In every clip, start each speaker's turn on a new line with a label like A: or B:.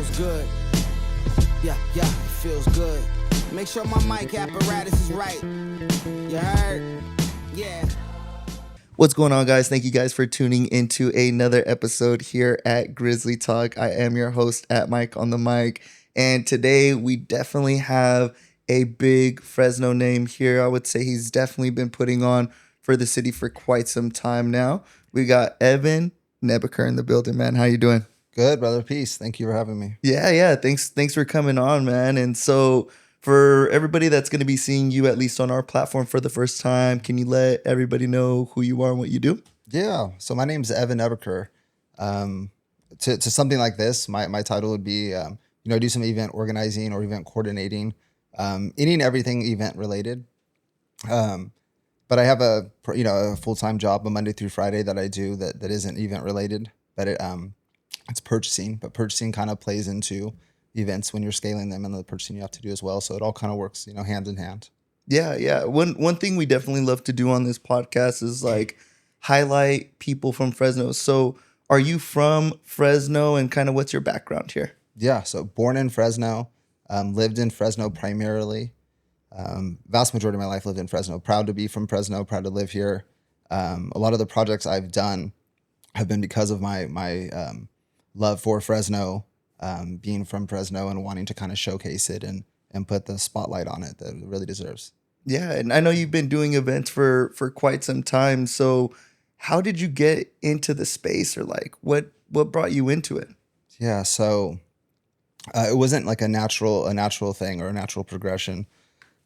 A: feels good. Yeah, it feels good. Make sure my mic apparatus is right. You heard? Yeah.
B: What's going on, guys? Thank you guys for tuning into another episode here at Grizzly Talk. I am your host at Mike on the mic. And today we definitely have a big Fresno name here. I would say he's definitely been putting on for the city for quite some time now. We got Evan Nebaker in the building, man. How you doing?
C: Good, brother. Peace. Thank you for having me.
B: Yeah. Thanks for coming on, man. And so for everybody that's going to be seeing you at least on our platform for the first time, can you let everybody know who you are and what you do?
C: Yeah. So my name's Evan Nebaker. To something like this, my title would be, I do some event organizing or event coordinating, any and everything event related. But I have a full-time job, a Monday through Friday that I do that isn't event related, but it's purchasing, but purchasing kind of plays into events when you're scaling them, and the purchasing you have to do as well. So it all kind of works, hand in hand.
B: Yeah. One thing we definitely love to do on this podcast is like highlight people from Fresno. So are you from Fresno, and kind of what's your background here?
C: Yeah. So born in Fresno, lived in Fresno primarily. Vast majority of my life lived in Fresno. Proud to be from Fresno, proud to live here. A lot of the projects I've done have been because of my love for Fresno, being from Fresno and wanting to kind of showcase it and put the spotlight on it that it really deserves.
B: Yeah, and I know you've been doing events for quite some time. So how did you get into the space, or like what brought you into it?
C: Yeah, so it wasn't like a natural thing or a natural progression.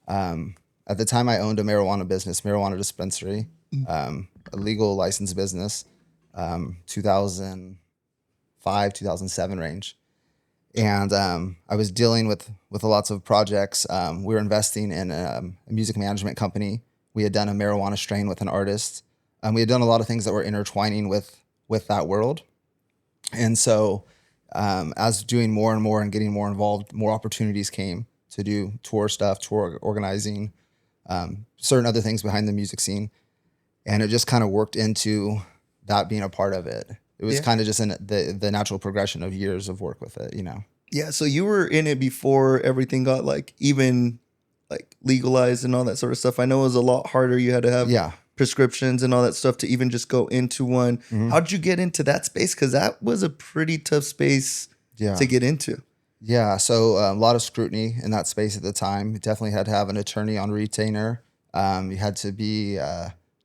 C: At the time, I owned a marijuana dispensary, a legal licensed business, 2005, 2007 range. And I was dealing with lots of projects. We were investing in a music management company. We had done a marijuana strain with an artist. We had done a lot of things that were intertwining with that world. And so as doing more and more and getting more involved, more opportunities came to do tour organizing, certain other things behind the music scene. And it just kind of worked into that being a part of it. It was kind of just in the natural progression of years of work with it,
B: Yeah, so you were in it before everything got even legalized and all that sort of stuff. I know it was a lot harder. You had to have prescriptions and all that stuff to even just go into one. Mm-hmm. How did you get into that space? Because that was a pretty tough space to get into.
C: Yeah, so a lot of scrutiny in that space at the time. You definitely had to have an attorney on retainer. You had to be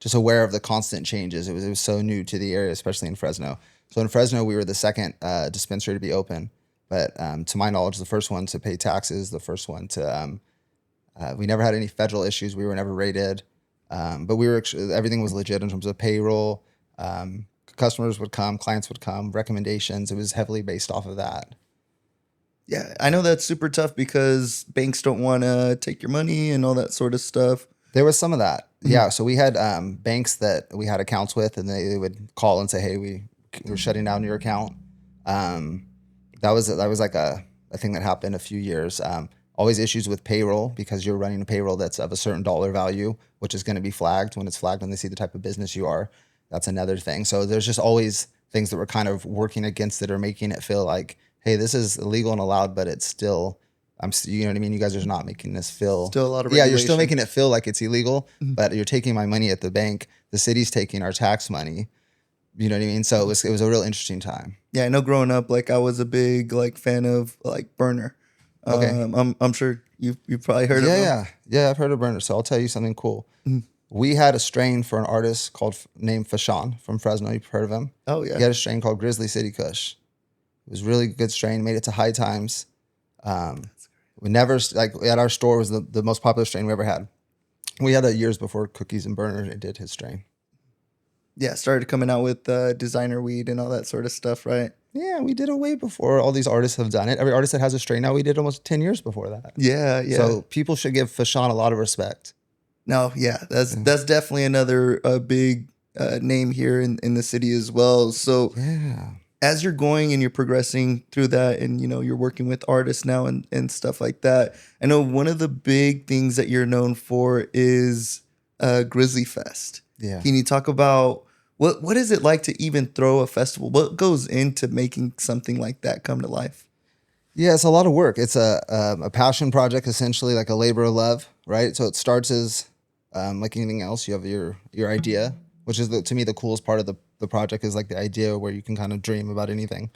C: just aware of the constant changes. It was so new to the area, especially in Fresno. So in Fresno, we were the second dispensary to be open. But to my knowledge, the first one to pay taxes, the first one to, we never had any federal issues. We were never raided. But everything was legit in terms of payroll. Customers would come, clients would come, recommendations. It was heavily based off of that.
B: Yeah, I know that's super tough because banks don't want to take your money and all that sort of stuff.
C: There was some of that. Yeah. So we had banks that we had accounts with, and they would call and say, hey, we're shutting down your account. That was like a thing that happened a few years. Always issues with payroll, because you're running a payroll that's of a certain dollar value, which is going to be flagged. When it's flagged and they see the type of business you are, that's another thing. So there's just always things that were kind of working against it or making it feel like, hey, this is illegal and allowed, but it's still, you know what I mean? You guys are not making this feel.
B: Still a lot of regulation.
C: Yeah, you're still making it feel like it's illegal, but you're taking my money at the bank. The city's taking our tax money. You know what I mean? So it was a real interesting time.
B: Yeah, I know growing up, I was a big fan of Burner.
C: Okay.
B: I'm sure you've probably heard of him.
C: Yeah, I've heard of Burner. So I'll tell you something cool. Mm-hmm. We had a strain for an artist named Fashawn from Fresno. You've heard of him?
B: Oh, yeah.
C: He had a strain called Grizzly City Kush. It was a really good strain. Made it to High Times. We never, at our store, was the most popular strain we ever had. We had that years before Cookies and Burner did his strain.
B: Yeah, started coming out with designer weed and all that sort of stuff, right?
C: Yeah, we did it way before all these artists have done it. Every artist that has a strain now, we did almost 10 years before that.
B: Yeah.
C: So people should give Fashawn a lot of respect.
B: No, yeah, that's definitely another big name here in the city as well. So as you're going and you're progressing through that, and you're working with artists now and stuff like that, I know one of the big things that you're known for is GrizzlyFest.
C: Yeah.
B: Can you talk about what is it like to even throw a festival? What goes into making something like that come to life?
C: Yeah, it's a lot of work. It's a passion project, essentially, like a labor of love, right? So it starts as like anything else. You have your idea, which is to me the coolest part of the project is like the idea where you can kind of dream about anything.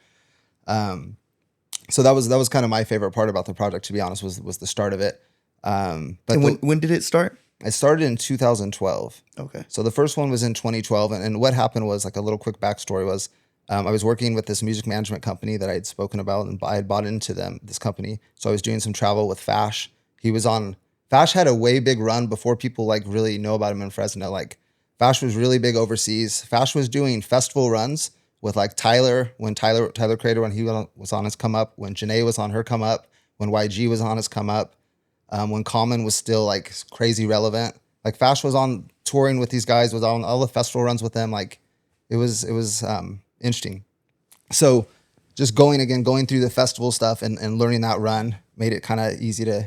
C: So that was kind of my favorite part about the project, to be honest, was the start of it. But
B: And when did it start?
C: I started in 2012.
B: Okay.
C: So the first one was in 2012, and what happened was, like, a little quick backstory was, I was working with this music management company that I had spoken about, and I had bought into this company. So I was doing some travel with Fash. Fash had a way big run before people like really know about him in Fresno. Like, Fash was really big overseas. Fash was doing festival runs with like Tyler, when Tyler Creator, when he was on his come up, when Janae was on her come up, when YG was on his come up, when Common was still like crazy relevant. Like, Fash was on touring with these guys, was on all the festival runs with them. Like, it was interesting. So just going through the festival stuff and learning that run made it kind of easy to,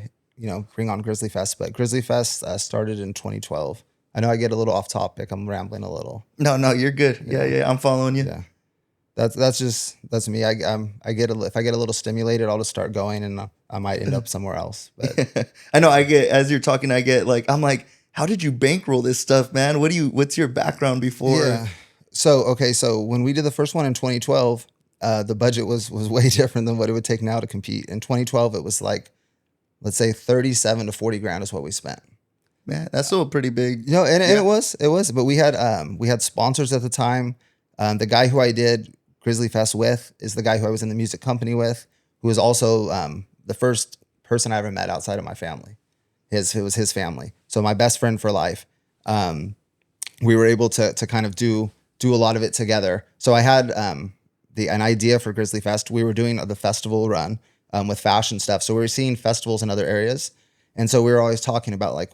C: bring on GrizzlyFest. But GrizzlyFest started in 2012. I know I get a little off topic. I'm rambling a little.
B: No, you're good. Yeah, I'm following you.
C: Yeah. That's me. If I get a little stimulated, I'll just start going, and I might end up somewhere else. But
B: I know as you're talking, I'm like, how did you bankroll this stuff, man? What's your background before?
C: yeah. So when we did the first one in 2012, the budget was way different than what it would take now to compete. In 2012, it was like, let's say 37 to 40 grand is what we spent.
B: Man, that's still pretty big.
C: And it was, but we had sponsors at the time. The guy who I did GrizzlyFest with is the guy who I was in the music company with, who was also the first person I ever met outside of my family. It was his family. So my best friend for life. We were able to kind of do a lot of it together. So I had an idea for GrizzlyFest. We were doing the festival run with fashion stuff. So we were seeing festivals in other areas. And so we were always talking about like,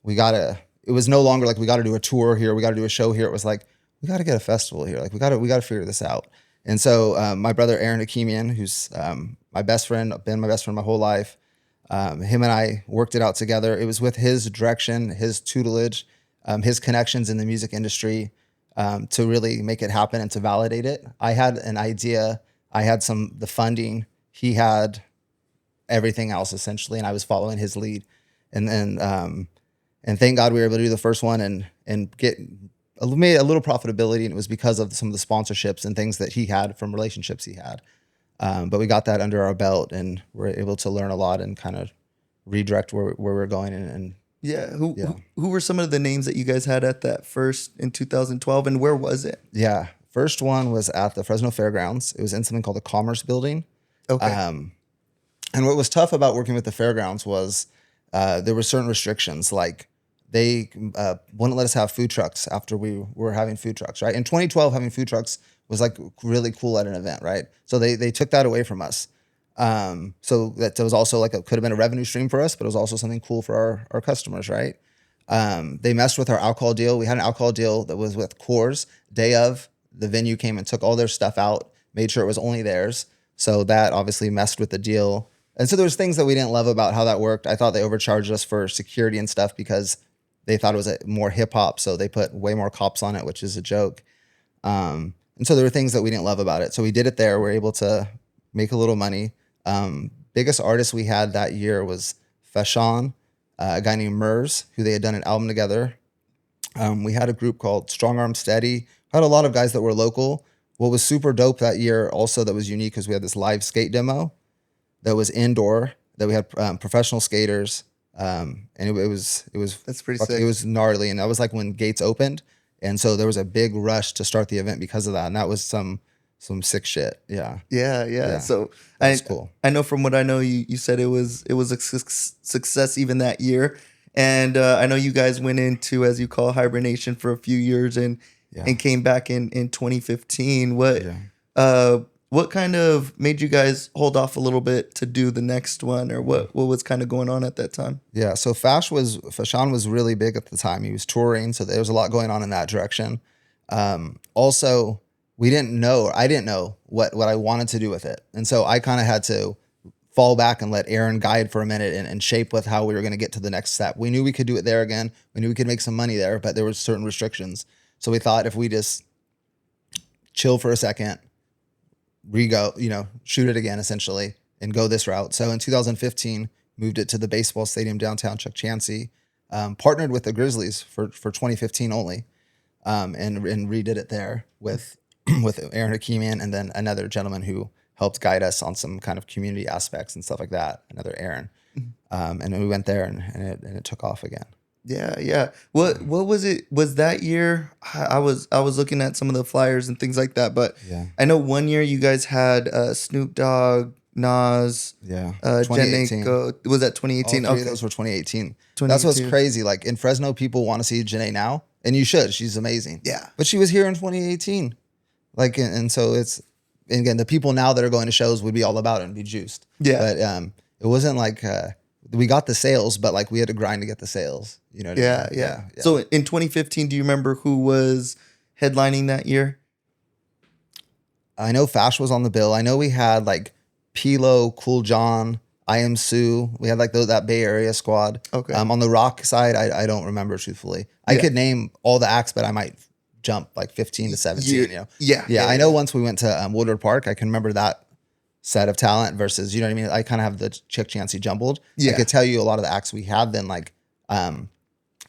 C: it was no longer like we got to do a tour here, we got to do a show here. It was like, we got to get a festival here. Like, we got to figure this out. And so my brother Aaron Hakimian, who's my best friend, been my best friend my whole life, him and I worked it out together. It was with his direction, his tutelage, his connections in the music industry, to really make it happen and to validate it. I had an idea. I had the funding. He had everything else essentially, and I was following his lead. And then, and thank God we were able to do the first one and made a little profitability, and it was because of some of the sponsorships and things that he had from relationships he had. But we got that under our belt, and we're able to learn a lot and kind of redirect where we're going. And
B: who were some of the names that you guys had at that first in 2012, and where was it?
C: Yeah, first one was at the Fresno Fairgrounds. It was in something called the Commerce Building.
B: Okay.
C: And what was tough about working with the fairgrounds was there were certain restrictions, like they wouldn't let us have food trucks after we were having food trucks, right? In 2012, having food trucks was like really cool at an event, right? So they took that away from us. So that was also like could have been a revenue stream for us, but it was also something cool for our customers, right? They messed with our alcohol deal. We had an alcohol deal that was with Coors. Day of, the venue came and took all their stuff out, made sure it was only theirs. So that obviously messed with the deal. And so there was things that we didn't love about how that worked. I thought they overcharged us for security and stuff because they thought it was more hip hop. So they put way more cops on it, which is a joke. And so there were things that we didn't love about it. So we did it there. We were able to make a little money. Biggest artist we had that year was Fashawn, a guy named Murs, who they had done an album together. We had a group called Strong Arm Steady. Had a lot of guys that were local. What was super dope that year also that was unique was we had this live skate demo that was indoor, that we had professional skaters. And it was
B: That's pretty sick.
C: It was gnarly. And that was like when gates opened. And so there was a big rush to start the event because of that. And that was some sick shit. Yeah.
B: Yeah. So
C: that's cool.
B: I know from what I know, you said it was a success even that year. And I know you guys went into, as you call, hibernation for a few years and came back in 2015. What kind of made you guys hold off a little bit to do the next one, or what was kind of going on at that time?
C: Yeah, so Fashawn was really big at the time. He was touring, so there was a lot going on in that direction. Also, I didn't know what I wanted to do with it. And so I kind of had to fall back and let Aaron guide for a minute and shape with how we were going to get to the next step. We knew we could do it there again. We knew we could make some money there, but there were certain restrictions. So we thought if we just chill for a second, shoot it again, essentially, and go this route. So in 2015, moved it to the baseball stadium downtown Chuck Chansey, partnered with the Grizzlies for 2015 only, and redid it there with with Aaron Hakimian and then another gentleman who helped guide us on some kind of community aspects and stuff like that. Another Aaron, and then we went there and it took off again.
B: Yeah, yeah. What was it? Was that year? I was looking at some of the flyers and things like that, but
C: Yeah.
B: I know one year you guys had Snoop Dogg, Nas,
C: Yeah,
B: Janae. Was that 2018?
C: All three of those were 2018. That's what's crazy. Like in Fresno, people want to see Janae now, and you should. She's amazing.
B: Yeah.
C: But she was here in 2018. Like, and so it's, and again, the people now that are going to shows would be all about it and be juiced.
B: Yeah.
C: But it wasn't like we got the sales, but like we had to grind to get the sales. You know what I mean?
B: Yeah. So in 2015, do you remember who was headlining that year?
C: I know Fash was on the bill. I know we had like Pilo, Cool John, I Am Sue. We had like that Bay Area squad.
B: Okay.
C: On the rock side, I don't remember truthfully. I could name all the acts, but I might jump like 15 to 17. You know?
B: Yeah.
C: I know once we went to Woodward Park, I can remember that set of talent versus, you know what I mean? I kind of have the Chuck Chansey jumbled.
B: Yeah.
C: I could tell you a lot of the acts we had then. Like,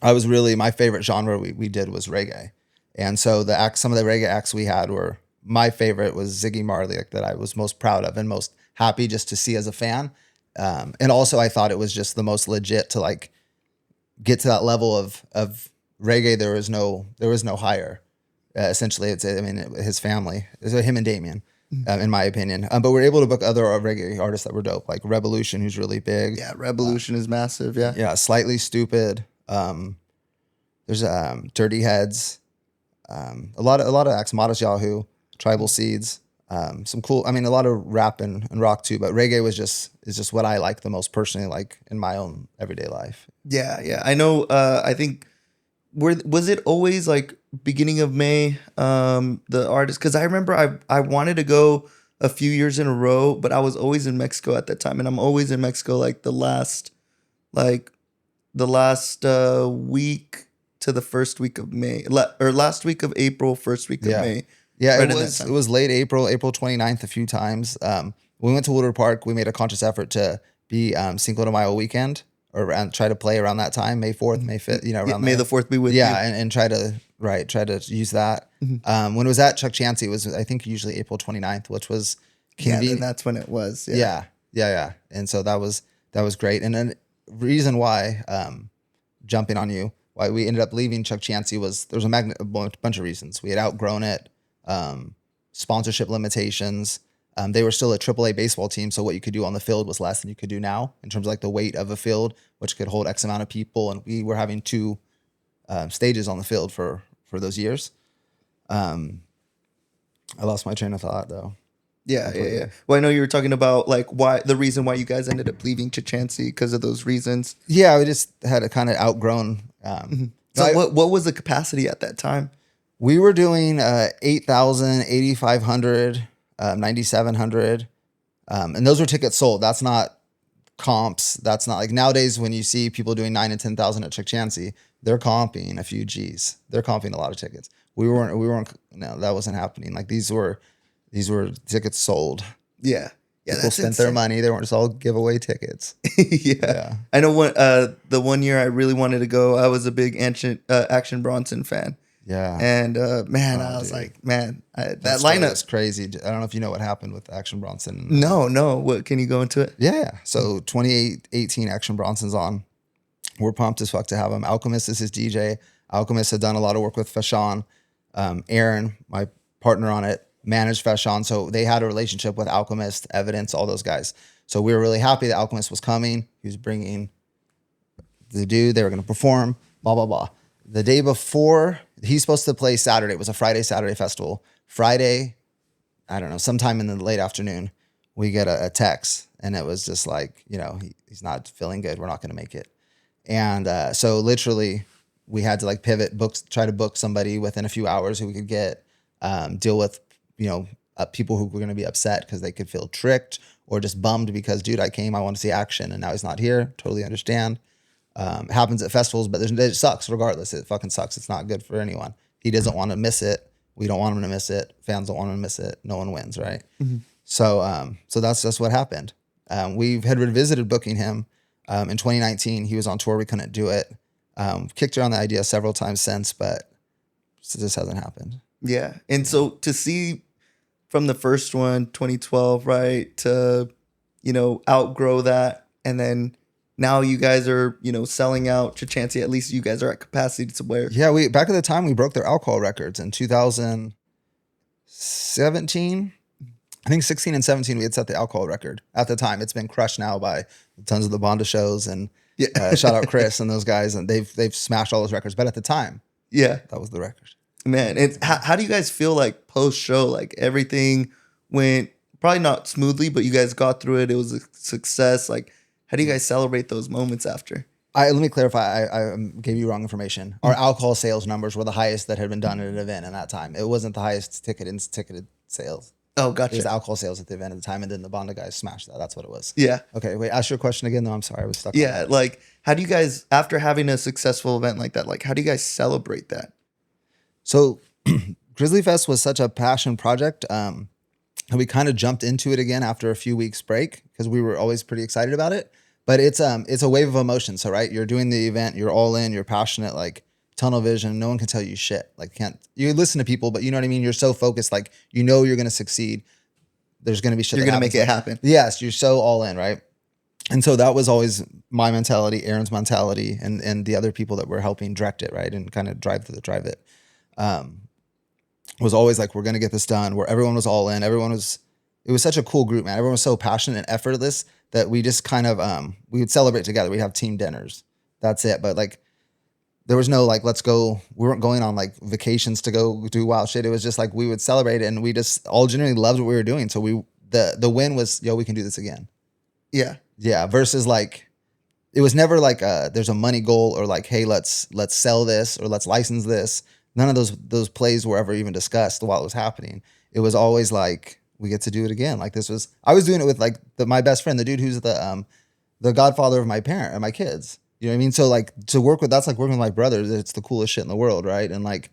C: I was really, my favorite genre we did was reggae. And so some of the reggae acts we had were, my favorite was Ziggy Marley, like, that I was most proud of and most happy just to see as a fan. And also I thought it was just the most legit to like get to that level of reggae. There was no higher. Essentially, his family, so him and Damien, in my opinion. But we're able to book other reggae artists that were dope, like Revolution, who's really big.
B: Yeah, Revolution is massive. Yeah.
C: Yeah, Slightly Stupid. There's Dirty Heads. A lot of acts, Modest Yahoo, Tribal Seeds. Some cool. I mean, a lot of rap and rock too, but reggae is just what I like the most personally, like in my own everyday life.
B: Yeah. I know. I think. Was it always like beginning of May, the artist? Because I remember I wanted to go a few years in a row, but I was always in Mexico at that time, and I'm always in Mexico like the last week to the first week of May, or last week of April, first week of May.
C: Yeah,
B: right,
C: it was late April 29th a few times. We went to Woodward Park. We made a conscious effort to be Cinco de Mayo weekend, or try to play around that time, May 4th, May 5th, around
B: May
C: there.
B: the 4th be with you.
C: Yeah, and try to use that. When it was at Chuck Chansey, it was, I think, usually April 29th, which was convenient.
B: Yeah, then that's when it was.
C: Yeah. And so that was great. And then reason why, jumping on you, why we ended up leaving Chuck Chansey was there's a bunch of reasons. We had outgrown it, sponsorship limitations. They were still a AAA baseball team, so what you could do on the field was less than you could do now in terms of like the weight of a field, which could hold X amount of people. And we were having 2 stages on the field for those years. I lost my train of thought though.
B: Yeah. Well, I know you were talking about like the reason why you guys ended up leaving Chansey because of those reasons.
C: Yeah, we just had a kind of outgrown.
B: So what was the capacity at that time?
C: We were doing 8,000, 8,500, 9,700. And those were tickets sold. That's not comps. That's not like nowadays when you see people doing 9,000 and 10,000 at Chuck Chansey, they're comping a few G's. They're comping a lot of tickets. We weren't, no, that wasn't happening. Like these were tickets sold.
B: Yeah.
C: People spent their money. They weren't just all giveaway tickets.
B: Yeah. I know the one year I really wanted to go, I was a big Action Bronson fan.
C: Yeah.
B: And I was like, that lineup
C: is crazy. I don't know if you know what happened with Action Bronson.
B: No. What, can you go into it?
C: Yeah. So 2018 Action Bronson's on. We're pumped as fuck to have him. Alchemist is his DJ. Alchemist had done a lot of work with Fashawn. Aaron, my partner on it, managed Fashawn. So they had a relationship with Alchemist, Evidence, all those guys. So we were really happy that Alchemist was coming. He was bringing the dude. They were going to perform, blah, blah, blah. The day before, he's supposed to play Saturday. It was a Friday festival. Friday, I don't know, sometime in the late afternoon, we get a text. And it was just like, he's not feeling good. We're not going to make it. And so literally we had to like pivot, try to book somebody within a few hours who we could get, deal with, people who were going to be upset because they could feel tricked or just bummed because, dude, I want to see action and now he's not here. Totally understand. Happens at festivals, but it sucks regardless. It fucking sucks. It's not good for anyone. He doesn't want to miss it. We don't want him to miss it. Fans don't want him to miss it. No one wins, right? Mm-hmm. So that's just what happened. We had revisited booking him in 2019. He was on tour. We couldn't do it. Kicked around the idea several times since, but it just hasn't happened.
B: Yeah. And so to see from the first one, 2012, right, to, outgrow that. And then now you guys are, selling out to Chancey. At least you guys are at capacity to where.
C: Yeah, back at the time we broke their alcohol records in 2017. I think 16 and 17 we had set the alcohol record at the time. It's been crushed now by tons of the Bonda shows and shout out Chris and those guys, and they've smashed all those records. But at the time, that was the record.
B: Man, it's how do you guys feel like post show? Like everything went probably not smoothly, but you guys got through it. It was a success. Like, how do you guys celebrate those moments after?
C: Let me clarify. I gave you wrong information. Our alcohol sales numbers were the highest that had been done at an event in that time. It wasn't the highest ticketed sales.
B: Oh, gotcha.
C: It was alcohol sales at the event at the time, and then the Bonda guys smashed that. That's what it was.
B: Yeah.
C: Okay, wait, ask your question again, though. I'm sorry, I was stuck.
B: Yeah, like, how do you guys, after having a successful event like that, like, how do you guys celebrate that?
C: So, GrizzlyFest was such a passion project, and we kind of jumped into it again after a few weeks break because we were always pretty excited about it. But it's a wave of emotion. So, right, you're doing the event, you're all in, you're passionate, like tunnel vision. No one can tell you shit. Like, you listen to people, but you know what I mean? You're so focused, like, you're going to succeed. There's going to be shit.
B: You're going to make it happen.
C: Yes, you're so all in, right? And so that was always my mentality, Aaron's mentality, and the other people that were helping direct it, right? And kind of drive it. Was always like, we're going to get this done, where everyone was all in. It was such a cool group, man. Everyone was so passionate and effortless that we just kind of, we would celebrate together. We'd have team dinners. That's it. But like, there was no like, let's go. We weren't going on like vacations to go do wild shit. It was just like, we would celebrate it, and we just all genuinely loved what we were doing. So the win was, we can do this again.
B: Yeah.
C: Yeah. Versus like, it was never like, there's a money goal or like, hey, let's sell this or let's license this. None of those plays were ever even discussed while it was happening. It was always like, we get to do it again. Like I was doing it with like my best friend, the dude who's the godfather of my kids. You know what I mean? So like that's like working with my brother. It's the coolest shit in the world, right? And like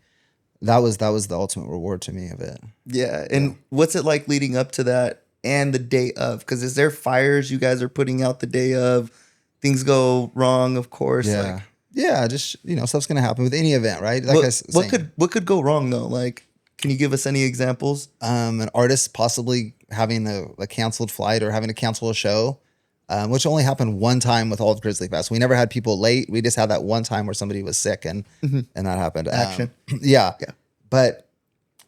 C: that was the ultimate reward to me of it.
B: Yeah. And what's it like leading up to that and the day of? Because is there fires you guys are putting out the day of? Things go wrong, of course.
C: Yeah.
B: Like,
C: yeah, just stuff's gonna happen with any event, right? Like
B: what could go wrong though? Like, can you give us any examples?
C: An artist possibly having a canceled flight or having to cancel a show, which only happened one time with all of GrizzlyFest. We never had people late. We just had that one time where somebody was sick and that happened.
B: Action.
C: Yeah. But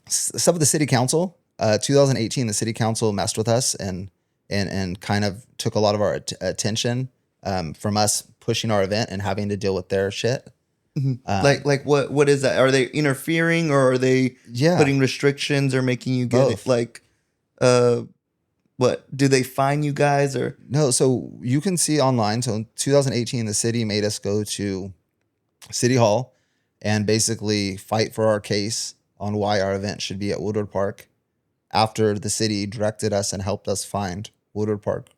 C: stuff with the city council, 2018, the city council messed with us and kind of took a lot of our attention from us pushing our event and having to deal with their shit.
B: Like what is that? Are they interfering or are they putting restrictions or making you get it? Like, what do they fine you guys or
C: no? So you can see online. So in 2018, the city made us go to City Hall and basically fight for our case on why our event should be at Woodward Park. After the city directed us and helped us find Woodward Park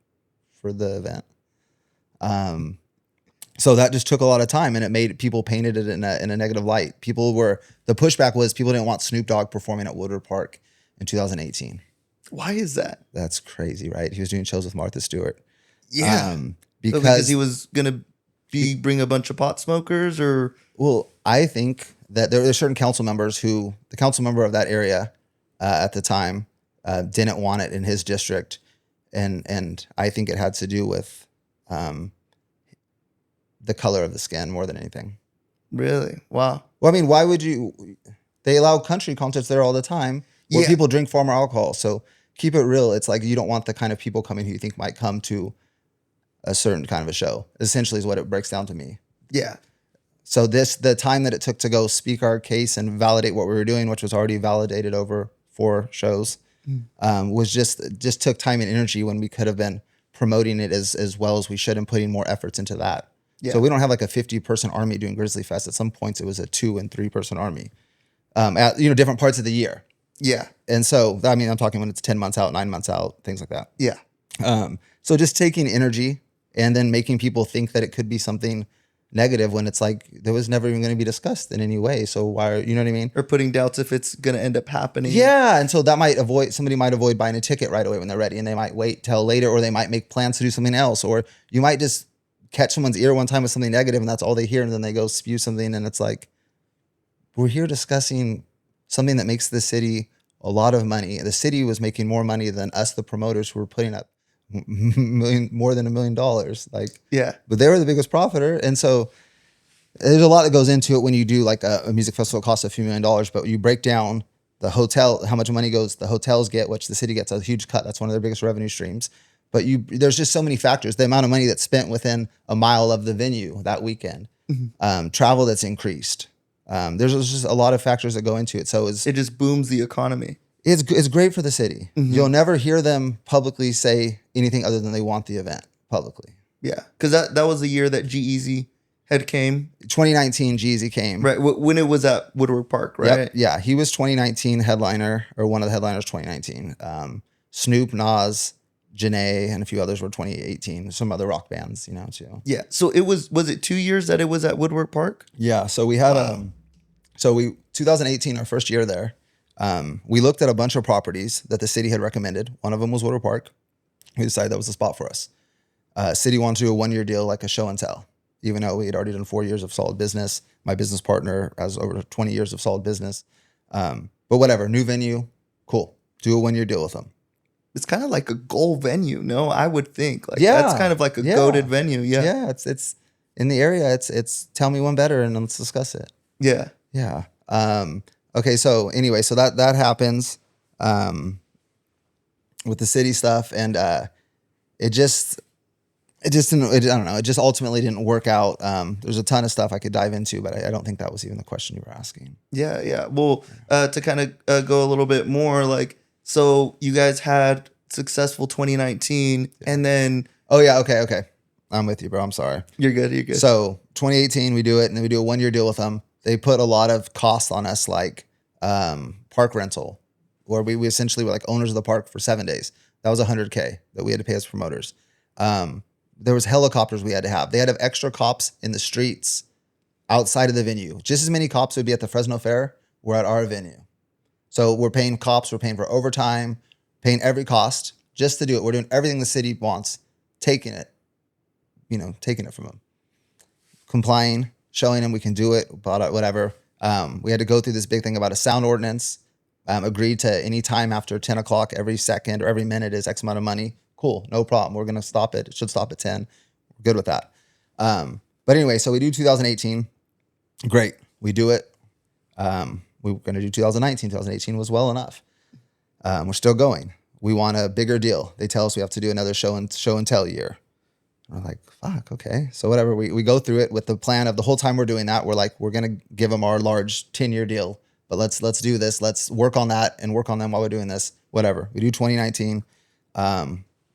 C: for the event. So that just took a lot of time, and it made people painted it in a negative light. The pushback was people didn't want Snoop Dogg performing at Woodward Park in 2018.
B: Why is that?
C: That's crazy, right? He was doing shows with Martha Stewart.
B: Yeah. Because he was going to bring a bunch of pot smokers or?
C: Well, I think that there are certain council members the council member of that area at the time didn't want it in his district. And I think it had to do with the color of the skin more than anything.
B: Really? Wow.
C: Well, I mean, why would you? They allow country concerts there all the time where people drink far more alcohol. So keep it real. It's like you don't want the kind of people coming who you think might come to a certain kind of a show. Essentially is what it breaks down to me. Yeah. So the time that it took to go speak our case and validate what we were doing, which was already validated over 4 shows, was just took time and energy when we could have been promoting it as well as we should and putting more efforts into that. Yeah. So we don't have like a 50-person army doing GrizzlyFest. At some points, it was a 2- and 3-person army at different parts of the year. Yeah. And so, I mean, I'm talking when it's 10 months out, 9 months out, things like that. Yeah. So just taking energy and then making people think that it could be something negative when it's like there was never even going to be discussed in any way. So why are, you know what I mean?
B: Or putting doubts if it's going to end up happening.
C: Yeah. And so somebody might avoid buying a ticket right away when they're ready, and they might wait till later, or they might make plans to do something else, or you might just catch someone's ear one time with something negative and that's all they hear. And then they go spew something. And it's like, we're here discussing something that makes the city a lot of money. The city was making more money than us, the promoters, who were putting up more than $1 million. Like,
B: yeah,
C: but they were the biggest profiter. And so there's a lot that goes into it when you do like a music festival. It costs a few $1 million, but you break down the hotel, how much money the hotels get, which the city gets a huge cut. That's one of their biggest revenue streams. But there's just so many factors. The amount of money that's spent within a mile of the venue that weekend, travel that's increased. There's just a lot of factors that go into it. So it
B: just booms the economy.
C: It's great for the city. You'll never hear them publicly say anything other than they want the event publicly.
B: Yeah, because that was the year that G-Eazy had came.
C: 2019, G-Eazy came.
B: Right, when it was at Woodward Park, right?
C: Yep. Yeah, he was 2019 headliner, or one of the headliners 2019. Snoop, Nas, Janae, and a few others were 2018. Some other rock bands, too.
B: Yeah, so was it 2 years that it was at Woodward Park?
C: Yeah, so we had 2018, our first year there. We looked at a bunch of properties that the city had recommended. One of them was Woodward Park. We decided that was the spot for us. City wanted to do a 1-year deal, like a show and tell, even though we had already done 4 years of solid business. My business partner has over 20 years of solid business. But whatever, new venue, cool. Do a 1-year deal with them.
B: It's kind of like a goal venue, no? I would think. Like, yeah, that's kind of like a goated venue. Yeah.
C: Yeah, it's in the area. It's tell me one better and let's discuss it.
B: Yeah.
C: Yeah. Okay, so anyway, so that happens with the city stuff, and it just didn't. I don't know. It just ultimately didn't work out. There's a ton of stuff I could dive into, but I don't think that was even the question you were asking.
B: Yeah, yeah. Well, to kind of go a little bit more, like, so you guys had successful 2019, and then
C: oh yeah, okay. I'm with you, bro. I'm sorry.
B: You're good. You're good.
C: So 2018, we do it, and then we do a 1-year deal with them. They put a lot of costs on us, like park rental, where we essentially were like owners of the park for 7 days. That was $100K that we had to pay as promoters. There was helicopters we had to have. They had to have extra cops in the streets outside of the venue. Just as many cops would be at the Fresno Fair were at our venue. So we're paying cops, we're paying for overtime, paying every cost just to do it. We're doing everything the city wants, taking it from them, complying, showing them we can do it, whatever. We had to go through this big thing about a sound ordinance, agreed to any time after 10 o'clock, every second or every minute is X amount of money. Cool, no problem. We're going to stop it. It should stop at 10. We're good with that. But anyway, so we do 2018. Great. We do it. We were going to do 2019. 2018 was well enough. We're still going. We want a bigger deal. They tell us we have to do another show and tell year. We're like, fuck, okay. So whatever, we go through it with the plan of the whole time we're doing that. We're like, we're going to give them our large 10-year deal, but let's do this. Let's work on that and work on them while we're doing this. Whatever. We do 2019.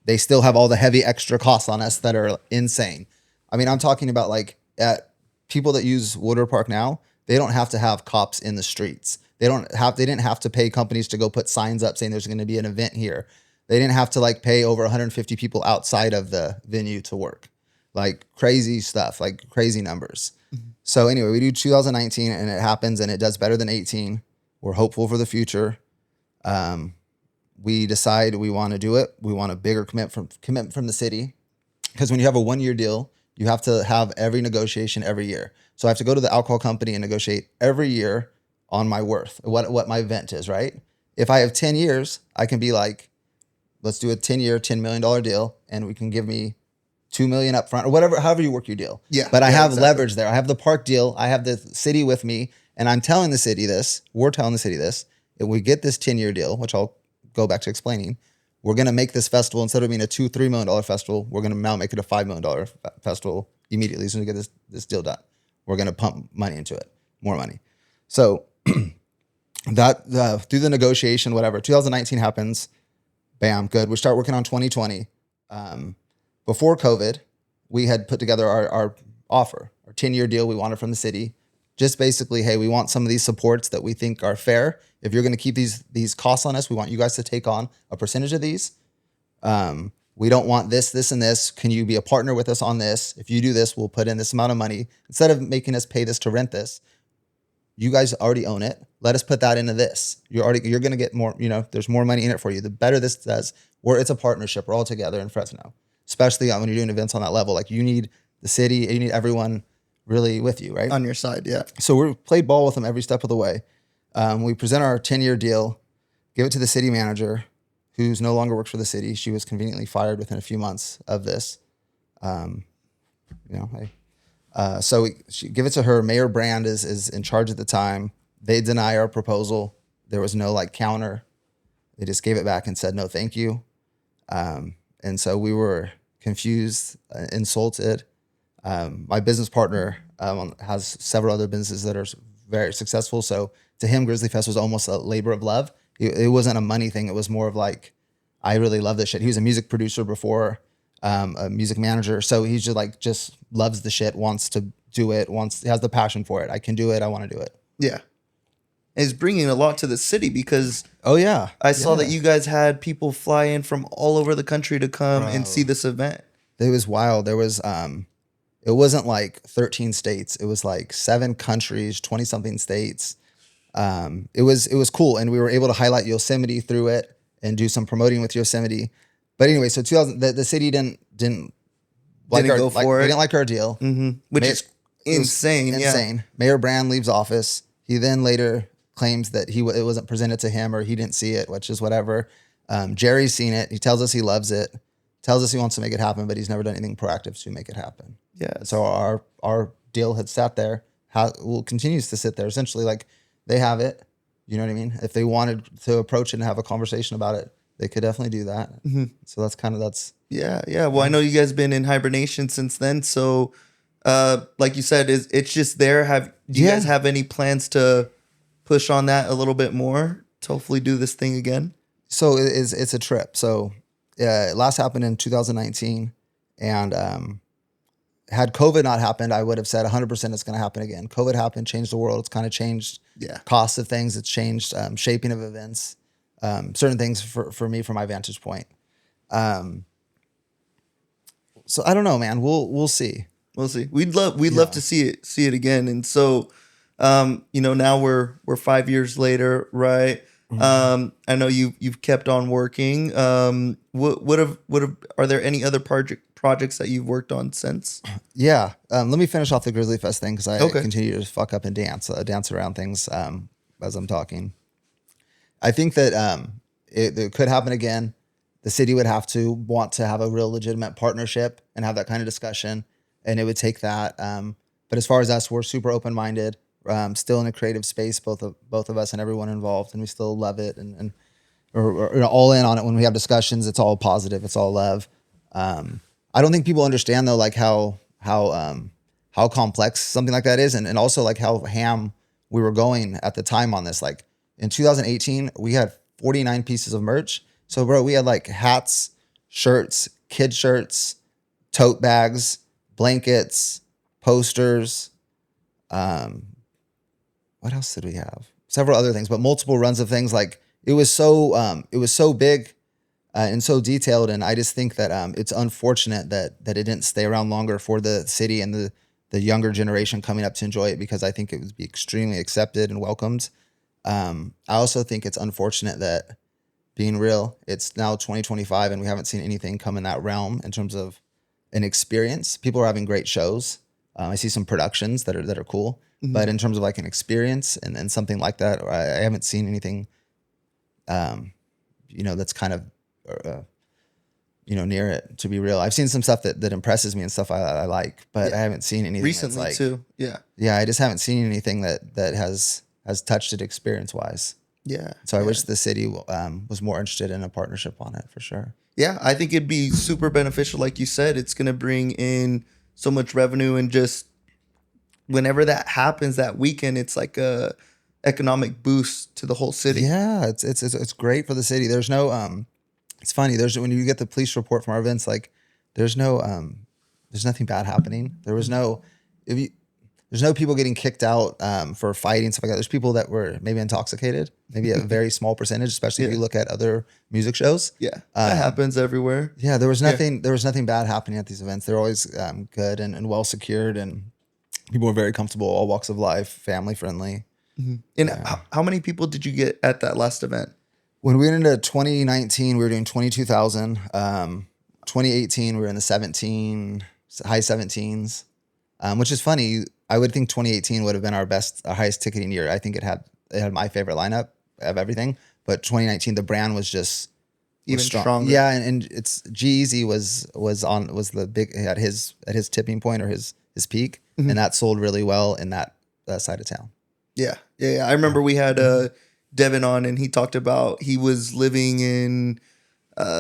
C: They still have all the heavy extra costs on us that are insane. I mean, I'm talking about like at people that use Woodward Park now, they don't have to have cops in the streets. They didn't have to pay companies to go put signs up saying there's going to be an event here. They didn't have to like pay over 150 people outside of the venue to work. Like crazy stuff, like crazy numbers. Mm-hmm. So anyway, we do 2019 and it happens and it does better than 18. We're hopeful for the future. We decide we want to do it. We want a bigger commitment from the city. Because when you have a 1-year deal, you have to have every negotiation every year. So I have to go to the alcohol company and negotiate every year on my worth, what my event is, right? If I have 10 years, I can be like, let's do a 10-year, $10 million deal, and we can give me $2 million up front or whatever, however you work your deal.
B: Yeah.
C: But I have leverage there. I have the park deal. I have the city with me, and I'm telling the city this. We're telling the city this. If we get this 10-year deal, which I'll go back to explaining, we're going to make this festival, instead of being a $2-3 million festival, we're going to now make it a $5 million festival immediately as soon as we get this deal done. We're going to pump money into it, more money. So that through the negotiation, whatever, 2019 happens. Bam, good. We start working on 2020. Before COVID, we had put together our offer, our 10-year deal we wanted from the city. Just basically, hey, we want some of these supports that we think are fair. If you're going to keep these costs on us, we want you guys to take on a percentage of these. we don't want this, this, and this. Can you be a partner with us on this? If you do this, we'll put in this amount of money. Instead of making us pay this to rent this, you guys already own it. Let us put that into this. You're going to get more, there's more money in it for you. The better this does, it's a partnership. We're all together in Fresno, especially when you're doing events on that level. Like you need the city, you need everyone really with you, right?
B: On your side, yeah.
C: So we played ball with them every step of the way. We present our 10-year deal, give it to the city manager, who's no longer works for the city. She was conveniently fired within a few months of this. So we give it to her. Mayor Brand is in charge at the time. They deny our proposal. There was no counter. They just gave it back and said, no, thank you. And so we were confused, insulted. My business partner has several other businesses that are very successful. So to him, GrizzlyFest was almost a labor of love. It wasn't a money thing. It was more of I really love this shit. He was a music producer before, a music manager. So he's just loves the shit, wants to do it, has the passion for it. I can do it. I want to do it.
B: Yeah. It's bringing a lot to the city because
C: I
B: saw that you guys had people fly in from all over the country to come and see this event.
C: It was wild. There was, it wasn't 13 states. It was 7 countries, 20 something states. It was cool. And we were able to highlight Yosemite through it and do some promoting with Yosemite. But anyway, so the city didn't like
B: Didn't go for it.
C: They didn't like our deal.
B: Mm-hmm. Which is insane.
C: Insane.
B: Yeah.
C: Mayor Brand leaves office. He then later claims that it wasn't presented to him or he didn't see it, which is whatever. Jerry's seen it. He tells us he loves it, tells us he wants to make it happen, but he's never done anything proactive to make it happen.
B: Yeah.
C: So our deal had sat there, continues to sit there. Essentially, they have it. You know what I mean? If they wanted to approach it and have a conversation about it, they could definitely do that. Mm-hmm. So that's.
B: Yeah. Well, I know you guys been in hibernation since then. So, like you said, it's just there. Do you guys have any plans to push on that a little bit more to hopefully do this thing again?
C: So it's a trip. So it last happened in 2019, and had COVID not happened, I would have said 100% it's going to happen again. COVID happened, changed the world. It's kind of changed costs of things. It's changed shaping of events, certain things for me from my vantage point. So I don't know, man. We'll see.
B: We'll see. We'd love to see it again. And so, now we're 5 years later, right? Mm-hmm. I know you've kept on working. Are there any other projects that you've worked on since?
C: Yeah. Let me finish off the GrizzlyFest thing because I continue to fuck up and dance around things as I'm talking. I think that it could happen again. The city would have to want to have a real legitimate partnership and have that kind of discussion, and it would take that. But as far as us, we're super open-minded, still in a creative space, both of us and everyone involved, and we still love it and we're all in on it when we have discussions. It's all positive. It's all love. I don't think people understand though, how complex something like that is, and also how ham we were going at the time on this. In 2018, we had 49 pieces of merch. So bro, we had hats, shirts, kid shirts, tote bags, blankets, posters. What else did we have? Several other things, but multiple runs of things. It was so big and so detailed. And I just think that it's unfortunate that it didn't stay around longer for the city and the younger generation coming up to enjoy it, because I think it would be extremely accepted and welcomed. I also think it's unfortunate that, being real, it's now 2025 and we haven't seen anything come in that realm in terms of an experience. People are having great shows. I see some productions that are cool, mm-hmm. but in terms of an experience and something like that, I haven't seen anything, that's kind of, near it, to be real. I've seen some stuff that impresses me and stuff I like, but I haven't seen anything
B: recently too. Yeah.
C: Yeah. I just haven't seen anything that has touched it experience wise.
B: Yeah.
C: So I wish the city was more interested in a partnership on it, for sure.
B: Yeah, I think it'd be super beneficial. Like you said, it's going to bring in so much revenue, and just whenever that happens that weekend, it's like a economic boost to the whole city.
C: Yeah, it's great for the city. There's no it's funny. When you get the police report from our events, there's nothing bad happening. There was no there's no people getting kicked out for fighting, stuff like that. There's people that were maybe intoxicated, maybe a very small percentage, especially if you look at other music shows.
B: Yeah, that happens everywhere.
C: Yeah, there was nothing bad happening at these events. They're always good and well secured, and people were very comfortable, all walks of life, family friendly.
B: And how many people did you get at that last event?
C: When we went into 2019, we were doing 22,000. 2018, we were in the high 17s, which is funny. I would think 2018 would have been our highest ticketing year. I think it had my favorite lineup of everything. But 2019, the brand was just
B: Even
C: strong.
B: stronger.
C: Yeah, and it's G-Eazy was the big at his tipping point or his peak, and that sold really well in that side of town.
B: Yeah. I remember we had Devin on, and he talked about he was living in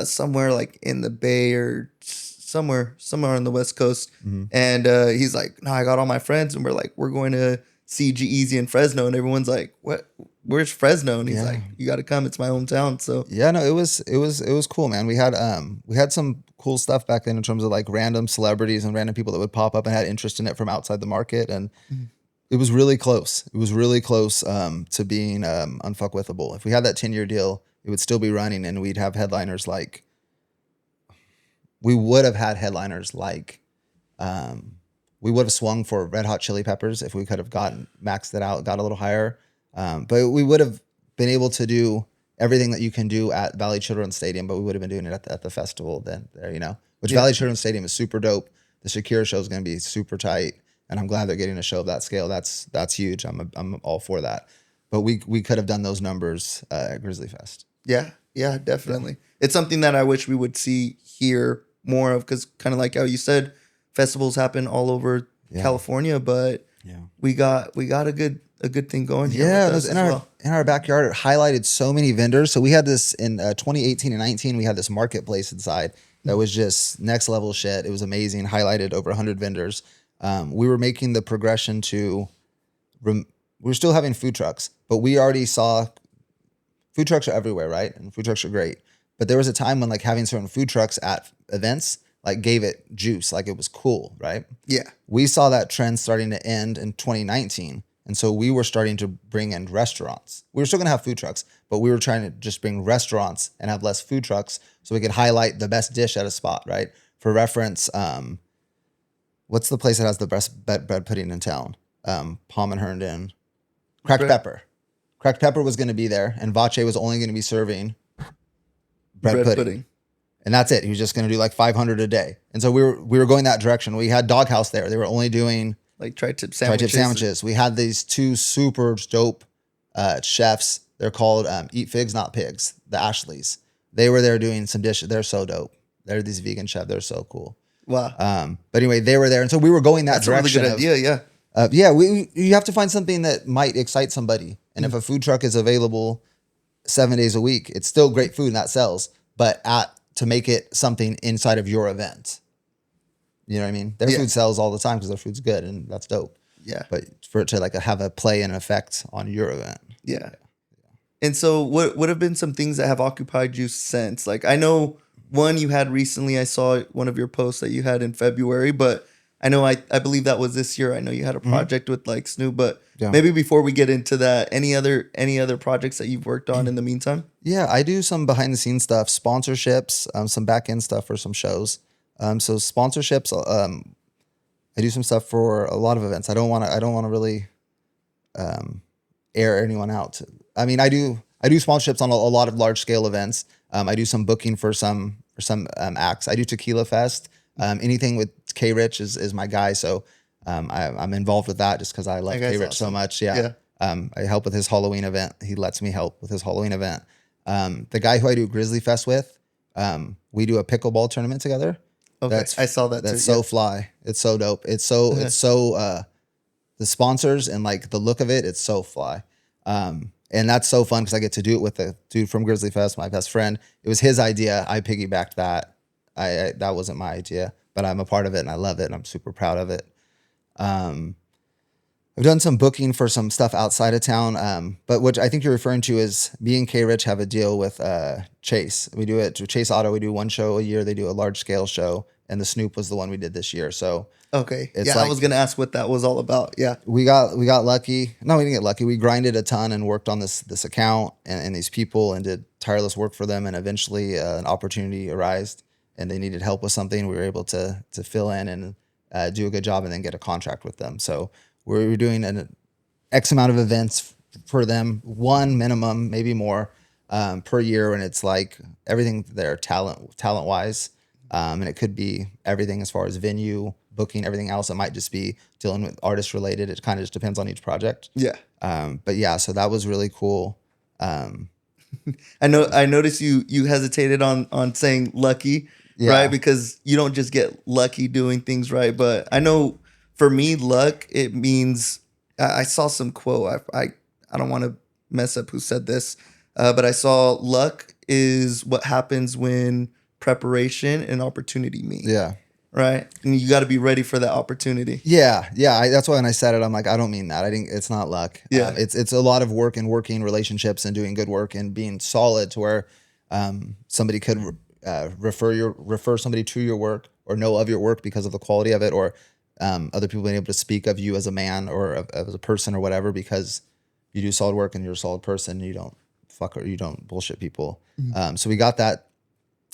B: somewhere like in the Bay or somewhere on the West Coast, and he's like, "No, I got all my friends, and we're going to see G-Eazy in Fresno," and everyone's like, "What? Where's Fresno?" And he's like, "You got to come. It's my hometown." So
C: yeah, no, it was cool, man. We had some cool stuff back then in terms of like random celebrities and random people that would pop up and had interest in it from outside the market, and it was really close. It was really close to being unfuckwithable. If we had that 10-year deal, it would still be running, and we'd have headliners like. We would have had headliners like. We would have swung for Red Hot Chili Peppers if we could have maxed it out, got a little higher. But we would have been able to do everything that you can do at Valley Children's Stadium, but we would have been doing it at the festival then there, which Valley Children's Stadium is super dope. The Shakira show is going to be super tight, and I'm glad they're getting a show of that scale. That's huge. I'm all for that. But we could have done those numbers at GrizzlyFest.
B: Yeah, definitely. It's something that I wish we would see here more of, because kind of like how you said, festivals happen all over California, but we got a good thing going here.
C: Yeah, it was in our backyard. It highlighted so many vendors. So we had this in 2018 and 19. We had this marketplace inside that was just next level shit. It was amazing. Highlighted over 100 vendors. We were making the progression to. We were still having food trucks, but we already saw food trucks are everywhere, right? And food trucks are great. But there was a time when like having certain food trucks at events like gave it juice, like it was cool, right?
B: Yeah.
C: We saw that trend starting to end in 2019. And so we were starting to bring in restaurants. We were still going to have food trucks, but we were trying to just bring restaurants and have less food trucks so we could highlight the best dish at a spot, right? For reference, what's the place that has the best bread pudding in town? Palm and Herndon. Cracked Pepper. Cracked Pepper was going to be there, and Vache was only going to be serving bread pudding. And that's it. He was just going to do like 500 a day. And so we were going that direction. We had Doghouse there. They were only doing
B: like tri-tip sandwiches.
C: We had these two super dope chefs. They're called Eat Figs, Not Pigs, the Ashleys. They were there doing some dishes. They're so dope. They're these vegan chefs. They're so cool.
B: Wow.
C: But anyway, they were there. And so we were going that direction.
B: That's a really good idea,
C: yeah. You have to find something that might excite somebody. And if a food truck is available 7 days a week, it's still great food and that sells. But to make it something inside of your event. You know what I mean? Their food sells all the time because their food's good, and that's dope.
B: Yeah.
C: But for it to like have a play and effect on your event.
B: Yeah. And so what would have been some things that have occupied you since? Like, I know one you had recently, I saw one of your posts that you had in February, but I know I believe that was this year. I know you had a project with like Snoop, but maybe before we get into that, any other projects that you've worked on in the meantime? Yeah,
C: I do some behind the scenes stuff, sponsorships, some back end stuff for some shows. So sponsorships, I do some stuff for a lot of events. I don't want to really air anyone out. I mean, I do sponsorships on a lot of large scale events. I do some booking for some acts. I do Tequila Fest. Anything with K Rich is my guy. So I'm involved with that just because I love K Rich so much. Yeah. I help with his Halloween event. He lets me help with his Halloween event. The guy who I do GrizzlyFest with, we do a pickleball tournament together.
B: Okay, I saw that.
C: That's so fly. It's so dope. It's so the sponsors and like the look of it. It's so fly. And that's so fun because I get to do it with the dude from GrizzlyFest, my best friend. It was his idea. I piggybacked that. That wasn't my idea, but I'm a part of it and I love it. And I'm super proud of it. I've done some booking for some stuff outside of town. But what I think you're referring to is me and K Rich have a deal with Chase. We do it to Chase Auto. We do one show a year. They do a large scale show. and the Snoop was the one we did this year. So
B: Okay.
C: It's
B: Yeah, I
C: like-
B: was gonna ask what that was all about. Yeah.
C: we got lucky. No, we didn't get lucky. We grinded a ton and worked on this account and these people and did tireless work for them. And eventually an opportunity arose and they needed help with something. We were able to fill in and do a good job and then get a contract with them. So we were doing an X amount of events for them, one minimum, maybe more per year. And it's like everything there talent wise. And it could be everything as far as venue, booking, everything else. It might just be dealing with artist related. It kind of just depends on each project.
B: Yeah.
C: But yeah, so that was really cool.
B: I noticed you hesitated on saying lucky,
C: Yeah.
B: right? Because you don't just get lucky doing things right. But I know for me, luck, it means I saw some quote. I don't want to mess up who said this, but I saw luck is what happens when preparation and opportunity meet.
C: Yeah.
B: Right. And you got to be ready for that opportunity.
C: Yeah. That's why when I said it, I'm like, I don't mean that. I think it's not luck.
B: Yeah.
C: It's a lot of work and working relationships and doing good work and being solid to where somebody could refer somebody to your work or know of your work because of the quality of it, or other people being able to speak of you as a man or as a person or whatever because you do solid work and you're a solid person and you don't fuck or you don't bullshit people. So we got that.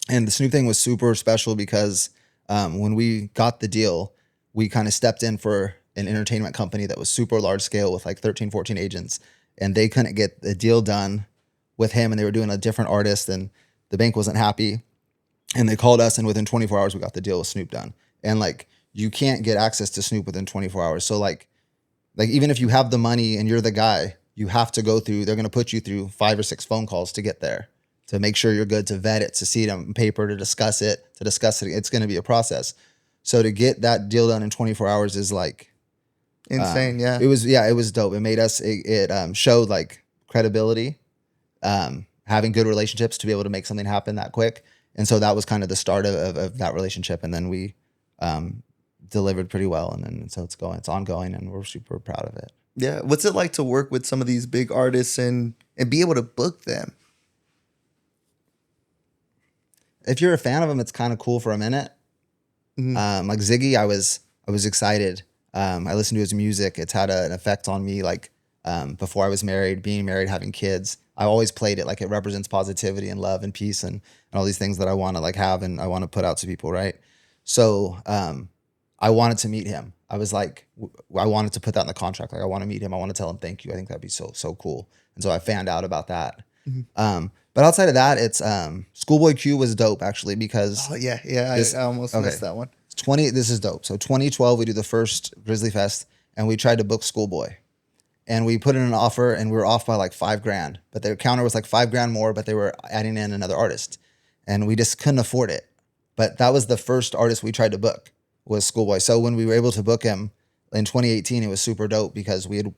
C: And the Snoop thing was super special because when we got the deal, we kind of stepped in for an entertainment company that was super large scale with like 13, 14 agents. And they couldn't get the deal done with him. And they were doing a different artist and the bank wasn't happy. And they called us and within 24 hours, we got the deal with Snoop done. And like, you can't get access to Snoop within 24 hours. So like even if you have the money and you're the guy, you have to go through, they're going to put you through 5 or 6 phone calls to get there, to make sure you're good, to vet it, to see it on paper, to discuss it. It's going to be a process. So to get that deal done in 24 hours is like
B: Insane. Yeah.
C: It was dope. It made us, it showed like credibility, having good relationships to be able to make something happen that quick. And so that was kind of the start of that relationship. And then we delivered pretty well. And then so it's ongoing and we're super proud of it.
B: Yeah. What's it like to work with some of these big artists and be able to book them?
C: If you're a fan of him, it's kind of cool for a minute.
B: Mm-hmm.
C: Like Ziggy, I was excited. I listened to his music. It's had an effect on me. Like before I was married, being married, having kids, I always played it like it represents positivity and love and peace and all these things that I want to like have and I want to put out to people, right? So I wanted to meet him. I was like, I wanted to put that in the contract. Like I want to meet him. I want to tell him thank you. I think that'd be so cool. And so I found out about that.
B: Mm-hmm.
C: But outside of that, it's Schoolboy Q was dope actually because
B: I almost missed that one.
C: This is dope. So 2012, we do the first GrizzlyFest and we tried to book Schoolboy. And we put in an offer and we were off by like $5,000, but their counter was like $5,000 more, but they were adding in another artist and we just couldn't afford it. But that was the first artist we tried to book was Schoolboy. So when we were able to book him in 2018, it was super dope because we had,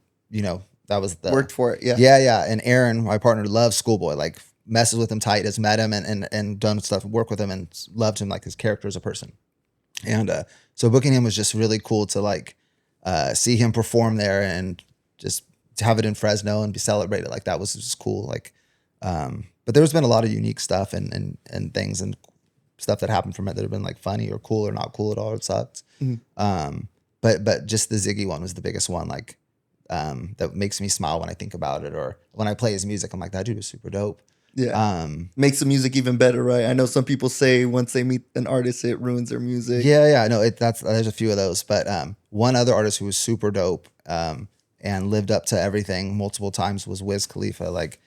C: that was the
B: Worked for it. Yeah.
C: Yeah. And Aaron, my partner, loves Schoolboy, like messes with him tight, has met him and done stuff, work with him and loved him like his character as a person. And so booking him was just really cool to like see him perform there and just to have it in Fresno and be celebrated. Like that was just cool. Like, but there's been a lot of unique stuff and things and stuff that happened from it that have been like funny or cool or not cool at all. It sucked. Mm-hmm. But just the Ziggy one was the biggest one. Like, that makes me smile when I think about it, or when I play his music, I'm like, that dude is super dope.
B: Yeah. Makes the music even better, right? I know some people say once they meet an artist, it ruins their music.
C: Yeah. No, there's a few of those, but one other artist who was super dope and lived up to everything multiple times was Wiz Khalifa. Like,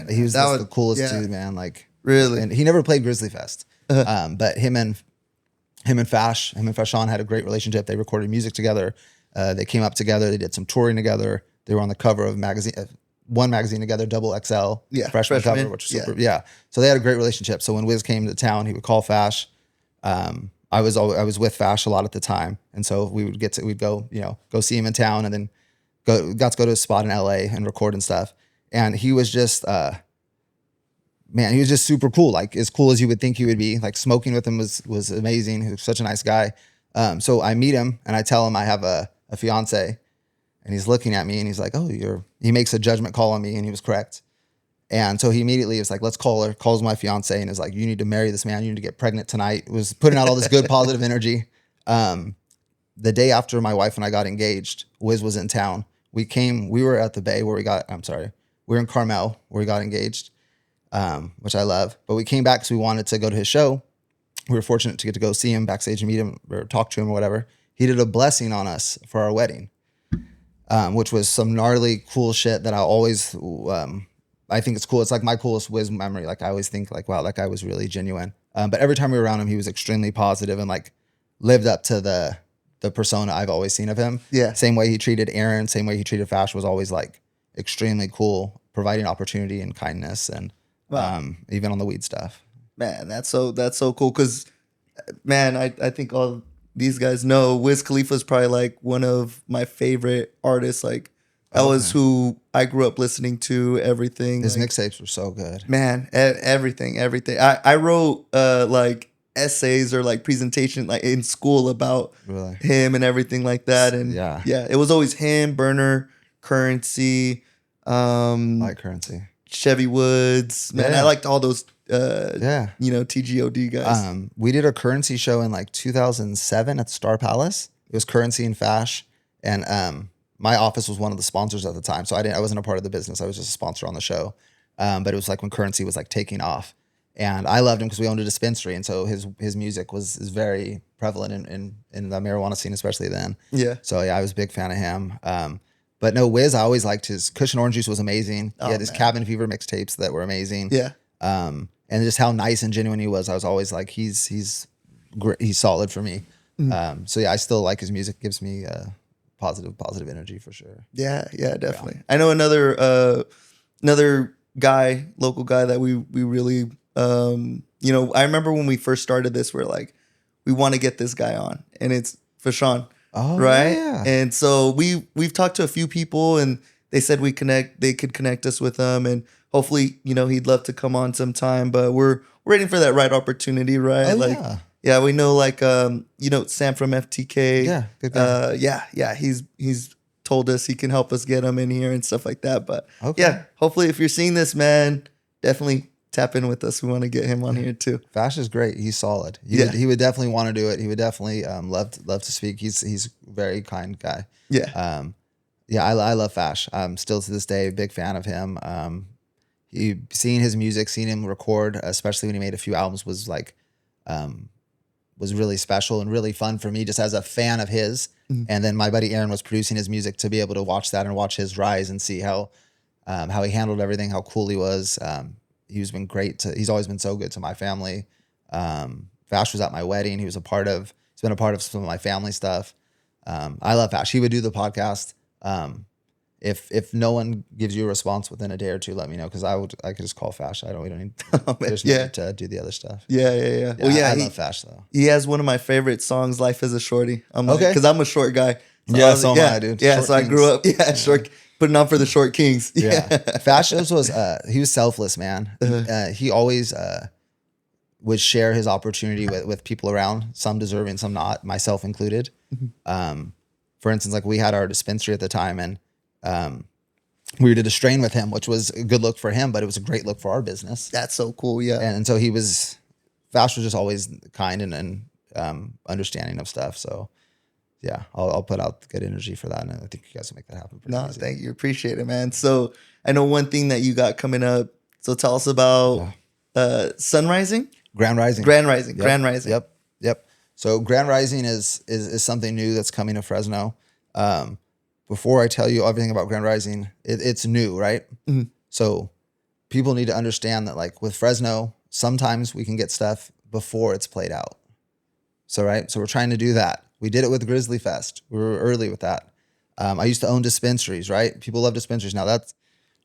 C: he was the coolest dude, man. Like,
B: really,
C: and he never played GrizzlyFest, but him and Fashawn had a great relationship. They recorded music together. They came up together. They did some touring together. They were on the cover of one magazine together, Double XL, freshman cover, which was super. Yeah. So they had a great relationship. So when Wiz came to town, he would call Fash. I was with Fash a lot at the time, and so we'd go see him in town, and then got to go to a spot in LA and record and stuff. And he was just he was just super cool, like as cool as you would think he would be. Like smoking with him was amazing. He was such a nice guy. So I meet him and I tell him I have a fiance, and he's looking at me and he's like, "Oh, he makes a judgment call on me," and he was correct. And so he immediately was like, let's call her, calls my fiance and is like, you need to marry this man. You need to get pregnant tonight. Was putting out all this good positive energy. The day after my wife and I got engaged, Wiz was in town. We were at the Bay we were in Carmel where we got engaged, which I love. But we came back because we wanted to go to his show. We were fortunate to get to go see him backstage and meet him or talk to him or whatever. He did a blessing on us for our wedding, which was some gnarly, cool shit that I think it's cool. It's like my coolest Wiz memory. Like I always think like, wow, that guy was really genuine. But every time we were around him, he was extremely positive and like lived up to the persona I've always seen of him.
B: Yeah.
C: Same way he treated Aaron, same way he treated Fash was always like extremely cool, providing opportunity and kindness and even on the weed stuff.
B: Man, that's so cool. Cause man, I think all these guys know Wiz Khalifa is probably like one of my favorite artists. Like that was who I grew up listening to, everything.
C: His
B: like,
C: mixtapes were so good.
B: Man, everything. I wrote like essays or like presentation like in school about him and everything like that. And yeah, it was always him, Burner, Currency,
C: Like Currency,
B: Chevy Woods. Man, I liked all those TGOD guys.
C: We did a Currency show in like 2007 at the Star Palace. It was Currency and Fash, and my office was one of the sponsors at the time. So I wasn't a part of the business. I was just a sponsor on the show. But it was like when Currency was like taking off. And I loved him because we owned a dispensary, and so his music is very prevalent in the marijuana scene, especially then.
B: Yeah.
C: So yeah, I was a big fan of him. But no, Wiz, I always liked his Kush and Orange Juice was amazing. He had his Cabin Fever mixtapes that were amazing.
B: Yeah.
C: And just how nice and genuine he was, I was always like, he's solid for me. So yeah, I still like his music. Gives me positive energy for sure.
B: Yeah, definitely. Yeah. I know another guy, local guy that we really. I remember when we first started this, we're like, we want to get this guy on, and it's Fashawn, right?
C: Yeah.
B: And so we've talked to a few people, and they said they could connect us with him, and hopefully, he'd love to come on sometime. But we're waiting for that right opportunity, right? We know Sam from FTK.
C: Yeah, good guy.
B: He's told us he can help us get him in here and stuff like that. But hopefully, if you're seeing this, man, definitely tap in with us. We want to get him on here too.
C: Fash is great. He's solid. He would definitely want to do it. He would definitely love to speak. He's a very kind guy.
B: Yeah.
C: I love Fash. I'm still to this day a big fan of him. Seeing his music, seeing him record, especially when he made a few albums, was like was really special and really fun for me just as a fan of his. Mm-hmm. And then my buddy Aaron was producing his music, to be able to watch that and watch his rise and see how he handled everything, how cool he was. He's been great. He's always been so good to my family. Fash was at my wedding. He's been a part of some of my family stuff. I love Fash. He would do the podcast. If no one gives you a response within a day or two, let me know, because I could just call Fash. We don't need there's no need to do the other stuff.
B: Yeah. Well,
C: I love Fash though.
B: He has one of my favorite songs, "Life is a Shorty." I'm like, because I'm a short guy.
C: So am I, dude.
B: Yeah, so I grew up short, putting on for the short kings.
C: Yeah. Fash was he was selfless, man. He always would share his opportunity with people around, some deserving, some not, myself included. Mm-hmm. For instance, like we had our dispensary at the time, and we did a strain with him, which was a good look for him, but it was a great look for our business.
B: That's so cool. Yeah.
C: And so Fash was just always kind and understanding of stuff. So yeah, I'll put out good energy for that, and I think you guys will make that happen. Easy.
B: Thank you. Appreciate it, man. So I know one thing that you got coming up. So tell us about Sunrising?
C: Grand Rising.
B: Yep. Grand Rising.
C: Yep. So Grand Rising is something new that's coming to Fresno. Before I tell you everything about Grand Rising, it's new, right? Mm-hmm. So people need to understand that, like with Fresno, sometimes we can get stuff before it's played out. So we're trying to do that. We did it with GrizzlyFest. We were early with that. I used to own dispensaries, right? People love dispensaries. Now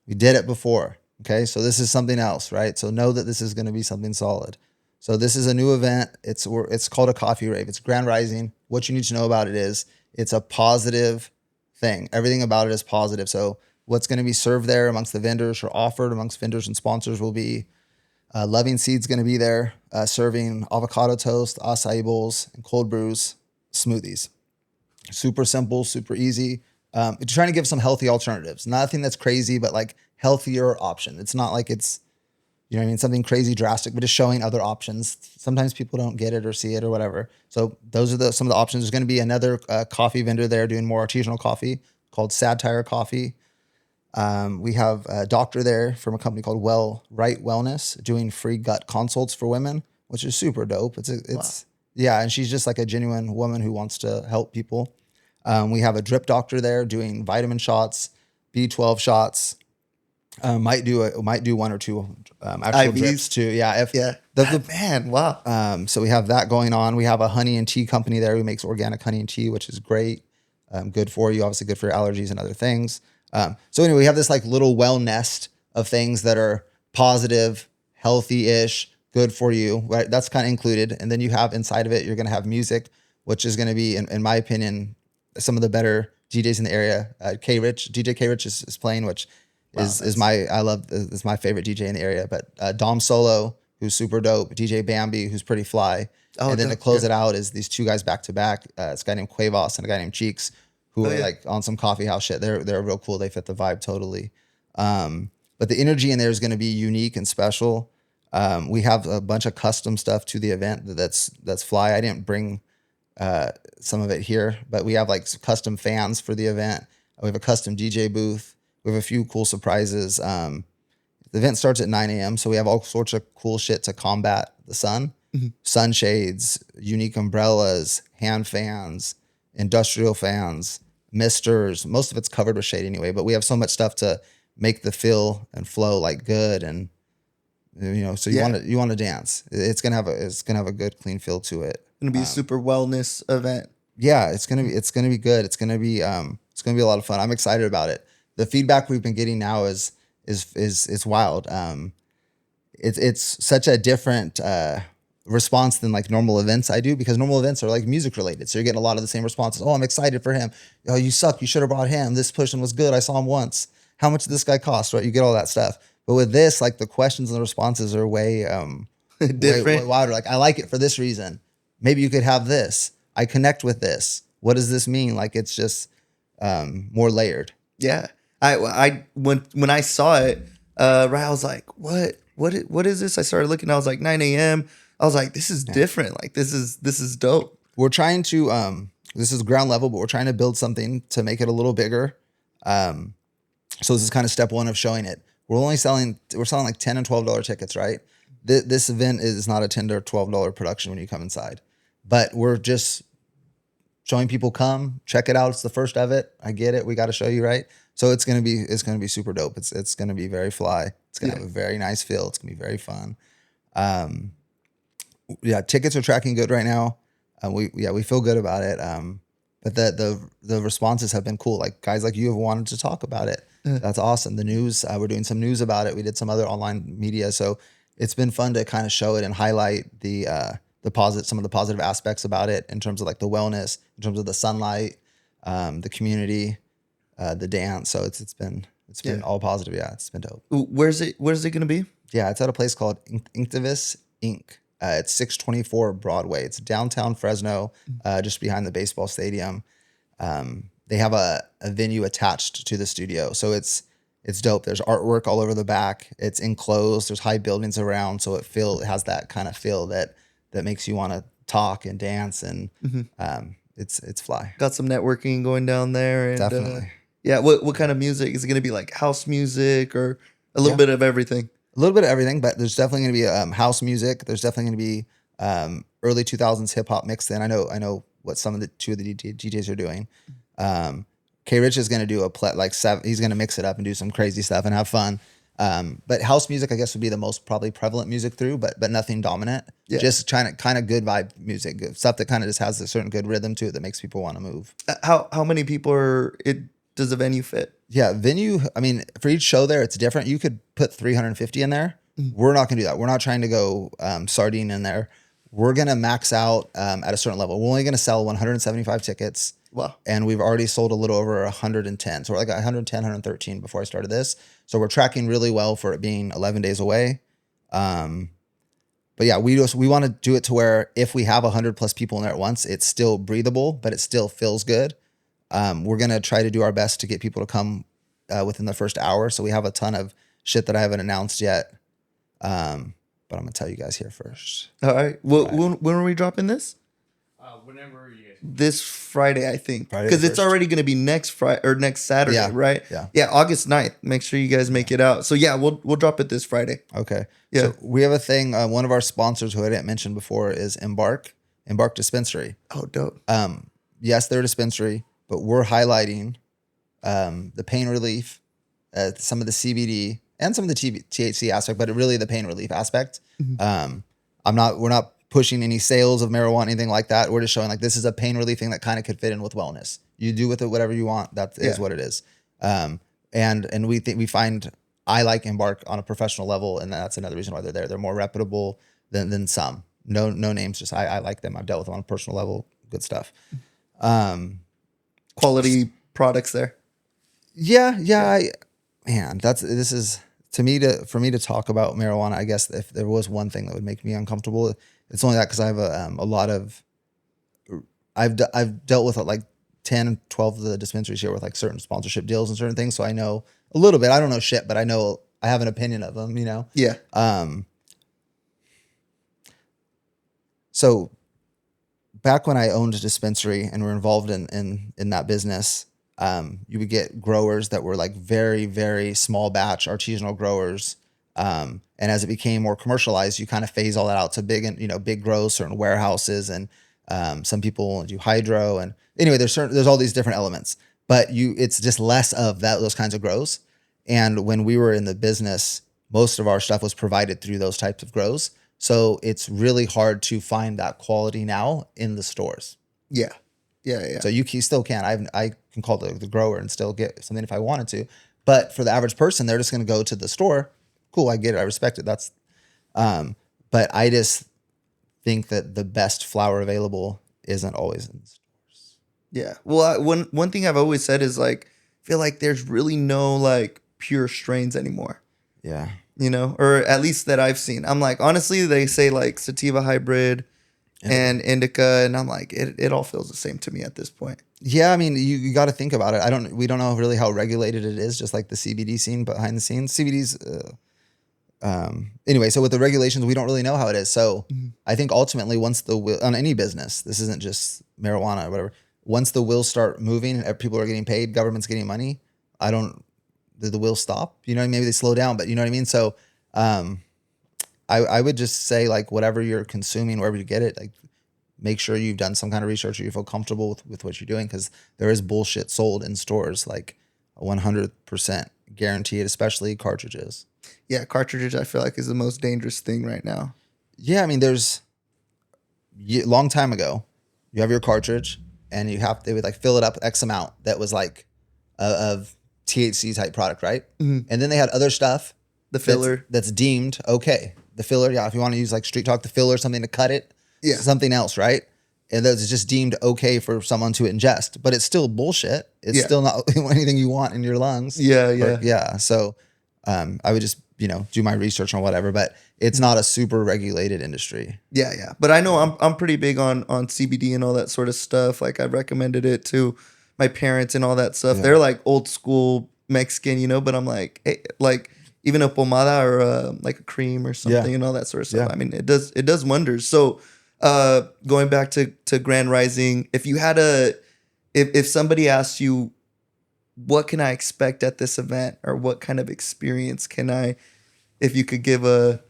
C: we did it before. Okay. So this is something else, right? So know that this is going to be something solid. So this is a new event. It's called a coffee rave. It's Grand Rising. What you need to know about it is it's a positive thing. Everything about it is positive. So what's going to be served there amongst the vendors, or offered amongst vendors and sponsors, will be Loving Seed's going to be there, serving avocado toast, acai bowls, and cold brews, smoothies. Super simple, super easy. Trying to give some healthy alternatives. Nothing that's crazy, but like healthier option. It's not like it's, you know what I mean, something crazy drastic, but just showing other options. Sometimes people don't get it or see it or whatever. So those are some of the options. There's going to be another coffee vendor there doing more artisanal coffee called Satire Coffee. We have a doctor there from a company called Right Wellness doing free gut consults for women, which is super dope. It's yeah, and she's just like a genuine woman who wants to help people. We have a drip doctor there doing vitamin shots, B12 shots. Might do one or two actual
B: IVs?
C: drips too. Yeah,
B: Man, wow.
C: so we have that going on. We have a honey and tea company there who makes organic honey and tea, which is great. Good for you, obviously good for your allergies and other things. So anyway, we have this like little well nest of things that are positive, healthy-ish, good for you, right? That's kind of included. And then you have inside of it, you're going to have music, which is going to be, in my opinion, some of the better DJs in the area. DJ K Rich is playing, which is my favorite DJ in the area. But Dom Solo, who's super dope, DJ Bambi, who's pretty fly. And then to close it out is these two guys back to back. It's a guy named Quavos and a guy named Cheeks, who are like on some coffee house shit. They're real cool. They fit the vibe totally. But the energy in there is going to be unique and special. We have a bunch of custom stuff to the event that's fly. I didn't bring some of it here, but we have like some custom fans for the event. We have a custom DJ booth. We have a few cool surprises. The event starts at 9 a.m. So we have all sorts of cool shit to combat the sun. Sunshades, unique umbrellas, hand fans, industrial fans, misters. Most of it's covered with shade anyway, but we have so much stuff to make the feel and flow like good. And so you want to dance. It's gonna have a good clean feel to it.
B: It's gonna be a super wellness event.
C: Yeah, it's gonna be good. It's gonna be a lot of fun. I'm excited about it. The feedback we've been getting now is wild. It's such a different response than like normal events I do, because normal events are like music related. So you're getting a lot of the same responses. Oh, I'm excited for him. Oh, you suck. You should have brought him. This person was good. I saw him once. How much did this guy cost? Right? You get all that stuff. But with this, like the questions and the responses are way different, way wider. Like, I like it for this reason. Maybe you could have this. I connect with this. What does this mean? Like, it's just more layered.
B: Yeah. When I saw it, I was like, what is this? I started looking. I was like, 9 a.m. I was like, this is different. Like, this is dope.
C: We're trying to this is ground level, but we're trying to build something to make it a little bigger. So this is kind of step one of showing it. We're selling like $10 and $12 tickets, right? This event is not a $10 or $12 production when you come inside, but we're just showing people, come check it out. It's the first of it. I get it. We got to show you, right? So it's gonna be super dope. It's gonna be very fly. It's gonna have a very nice feel. It's gonna be very fun. Tickets are tracking good right now. We feel good about it. But the responses have been cool. Like, guys like you have wanted to talk about it. That's awesome. The news, we're doing some news about it. We did some other online media. So it's been fun to kind of show it and highlight some of the positive aspects about it, in terms of like the wellness, in terms of the sunlight, the community, the dance. So it's been all positive. Yeah, it's been dope.
B: Where's it going to be?
C: Yeah, it's at a place called Inktivus Inc. It's 624 Broadway. It's downtown Fresno, just behind the baseball stadium. They have a venue attached to the studio, so it's dope. There's artwork all over the back. It's enclosed. There's high buildings around, so it has that kind of feel that makes you want to talk and dance, and it's fly.
B: Got some networking going down there. And,
C: definitely.
B: What kind of music is it going to be? Like house music or a little bit of everything?
C: A little bit of everything, but there's definitely going to be house music. There's definitely going to be early 2000s hip hop mixed in. I know what two of the DJs are doing. K Rich is going to do he's going to mix it up and do some crazy stuff and have fun. But house music, I guess, would be the most probably prevalent music through, but nothing dominant. Yeah. Just trying to kind of good vibe music, stuff that kind of just has a certain good rhythm to it that makes people want to move.
B: How many people does the venue fit?
C: Yeah, venue. I mean, for each show there, it's different. You could put 350 in there. We're not going to do that. We're not trying to go sardine in there. We're going to max out at a certain level. We're only going to sell 175 tickets.
B: Wow. And
C: we've already sold a little over 110. So we're like 110, 113 before I started this. So we're tracking really well for it being 11 days away. But yeah, we want to do it to where if we have 100 plus people in there at once, it's still breathable, but it still feels good. We're going to try to do our best to get people to come within the first hour. So we have a ton of shit that I haven't announced yet. But I'm gonna tell you guys here first.
B: All right. Well, when are we dropping this?
D: Whenever you guys.
B: This Friday, I think,
C: Friday
B: because
C: the
B: it's
C: 1st.
B: already going to be next Friday or next Saturday,
C: Yeah.
B: right?
C: Yeah.
B: August 9th. Make sure you guys make it out. So yeah, we'll drop it this Friday.
C: Okay.
B: Yeah.
C: So we have a thing. One of our sponsors who I didn't mention before is Embark Dispensary.
B: Oh, dope.
C: Yes, they're a dispensary, but we're highlighting the pain relief, some of the CBD, and some of the THC aspect, but really the pain relief aspect. We're not pushing any sales of marijuana, anything like that. We're just showing like this is a pain relief thing that kind of could fit in with wellness. You do with it whatever you want. That is what it is. And we find I like Embark on a professional level, and that's another reason why they're there. They're more reputable than some. No names, just I like them. I've dealt with them on a personal level. Good stuff.
B: Quality products there.
C: This is for me to talk about marijuana. I guess if there was one thing that would make me uncomfortable, it's only that because I have a lot of. I've dealt with like 10, 12 of the dispensaries here with like certain sponsorship deals and certain things, so I know a little bit. I don't know shit, but I know I have an opinion of them. You know.
B: Yeah.
C: So back when I owned a dispensary and were involved in that business, you would get growers that were like very, very small batch artisanal growers. And as it became more commercialized, you kind of phase all that out to big grows, certain warehouses, and some people do hydro. And anyway, there's all these different elements, but it's just less of those kinds of grows. And when we were in the business, most of our stuff was provided through those types of grows. So it's really hard to find that quality now in the stores.
B: Yeah.
C: So you still can. I can call the grower and still get something if I wanted to. But for the average person, they're just going to go to the store. Cool, I get it. I respect it. But I just think that the best flower available isn't always in the stores.
B: Yeah. Well, one thing I've always said is like, I feel like there's really no like pure strains anymore.
C: Yeah.
B: You know, or at least that I've seen. I'm like, honestly, they say like sativa hybrid and indica, and I'm like, it all feels the same to me at this point.
C: Yeah, I mean, you got to think about it. We don't know really how regulated it is, just like the CBD scene behind the scenes. CBD's anyway. So with the regulations, we don't really know how it is. So I think ultimately, once the will on any business, this isn't just marijuana or whatever. Once the wheels start moving, and people are getting paid, government's getting money. The wheels stop. You know, maybe they slow down, but you know what I mean. So, I would just say like whatever you're consuming, wherever you get it, like make sure you've done some kind of research or you feel comfortable with what you're doing, because there is bullshit sold in stores, like 100% guaranteed, especially cartridges.
B: Yeah, cartridges I feel like is the most dangerous thing right now.
C: Yeah, I mean, long time ago, you have your cartridge and they would like fill it up X amount that was like of THC type product, right? Mm-hmm. And then they had other stuff,
B: the filler
C: that's deemed okay. The filler, yeah. If you want to use like street talk, the filler, something to cut it,
B: yeah,
C: something else, right? And that's just deemed okay for someone to ingest, but it's still bullshit. It's still not anything you want in your lungs.
B: Yeah.
C: So, I would just do my research on whatever, but it's not a super regulated industry.
B: Yeah. But I know I'm pretty big on CBD and all that sort of stuff. Like I've recommended it to my parents and all that stuff. Yeah. They're like old school Mexican, but I'm like, hey, like even a pomada or like a cream or something and all that sort of stuff. Yeah. I mean, it does wonders. So going back to Grand Rising, if you had if somebody asked you, what can I expect at this event, or what kind of experience if you could give a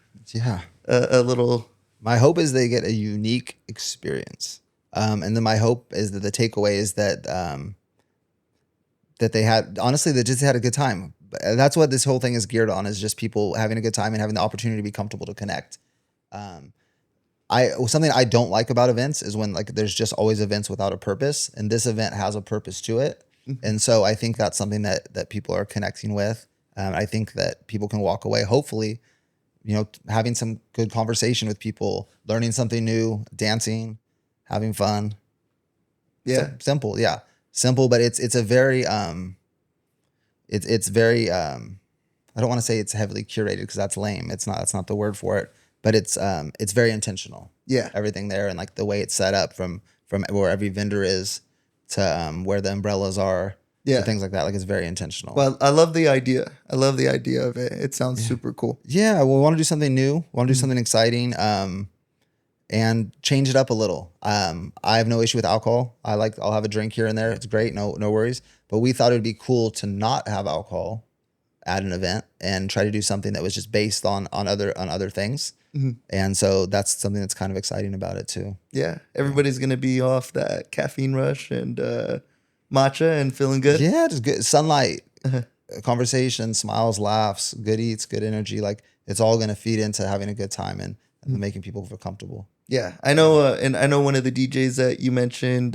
B: little.
C: My hope is they get a unique experience. And then my hope is that the takeaway is that that they just had a good time. That's what this whole thing is geared on, is just people having a good time and having the opportunity to be comfortable to connect. Something I don't like about events is when like there's just always events without a purpose, and this event has a purpose to it. Mm-hmm. And so I think that's something that people are connecting with. I think that people can walk away, hopefully, having some good conversation with people, learning something new, dancing, having fun.
B: Yeah.
C: Simple. Yeah. Simple, but it's a very, it's very, I don't want to say it's heavily curated because that's lame. That's not the word for it, but it's very intentional.
B: Yeah.
C: Everything there, and like the way it's set up from where every vendor is to where the umbrellas are.
B: Yeah.
C: things like that. Like it's very intentional.
B: Well, I love the idea. I love the idea of it. It sounds super cool.
C: Yeah, well, we want to do something new. We want to do something exciting, and change it up a little. I have no issue with alcohol. I'll have a drink here and there. It's great, no worries. But we thought it would be cool to not have alcohol at an event and try to do something that was just based on other things. And so that's something that's kind of exciting about it too.
B: Yeah, everybody's gonna be off that caffeine rush and matcha and feeling good.
C: Yeah, just good sunlight, conversation, smiles, laughs, good eats, good energy. Like it's all going to feed into having a good time and making people feel comfortable.
B: Yeah, I know, and I know one of the DJs that you mentioned,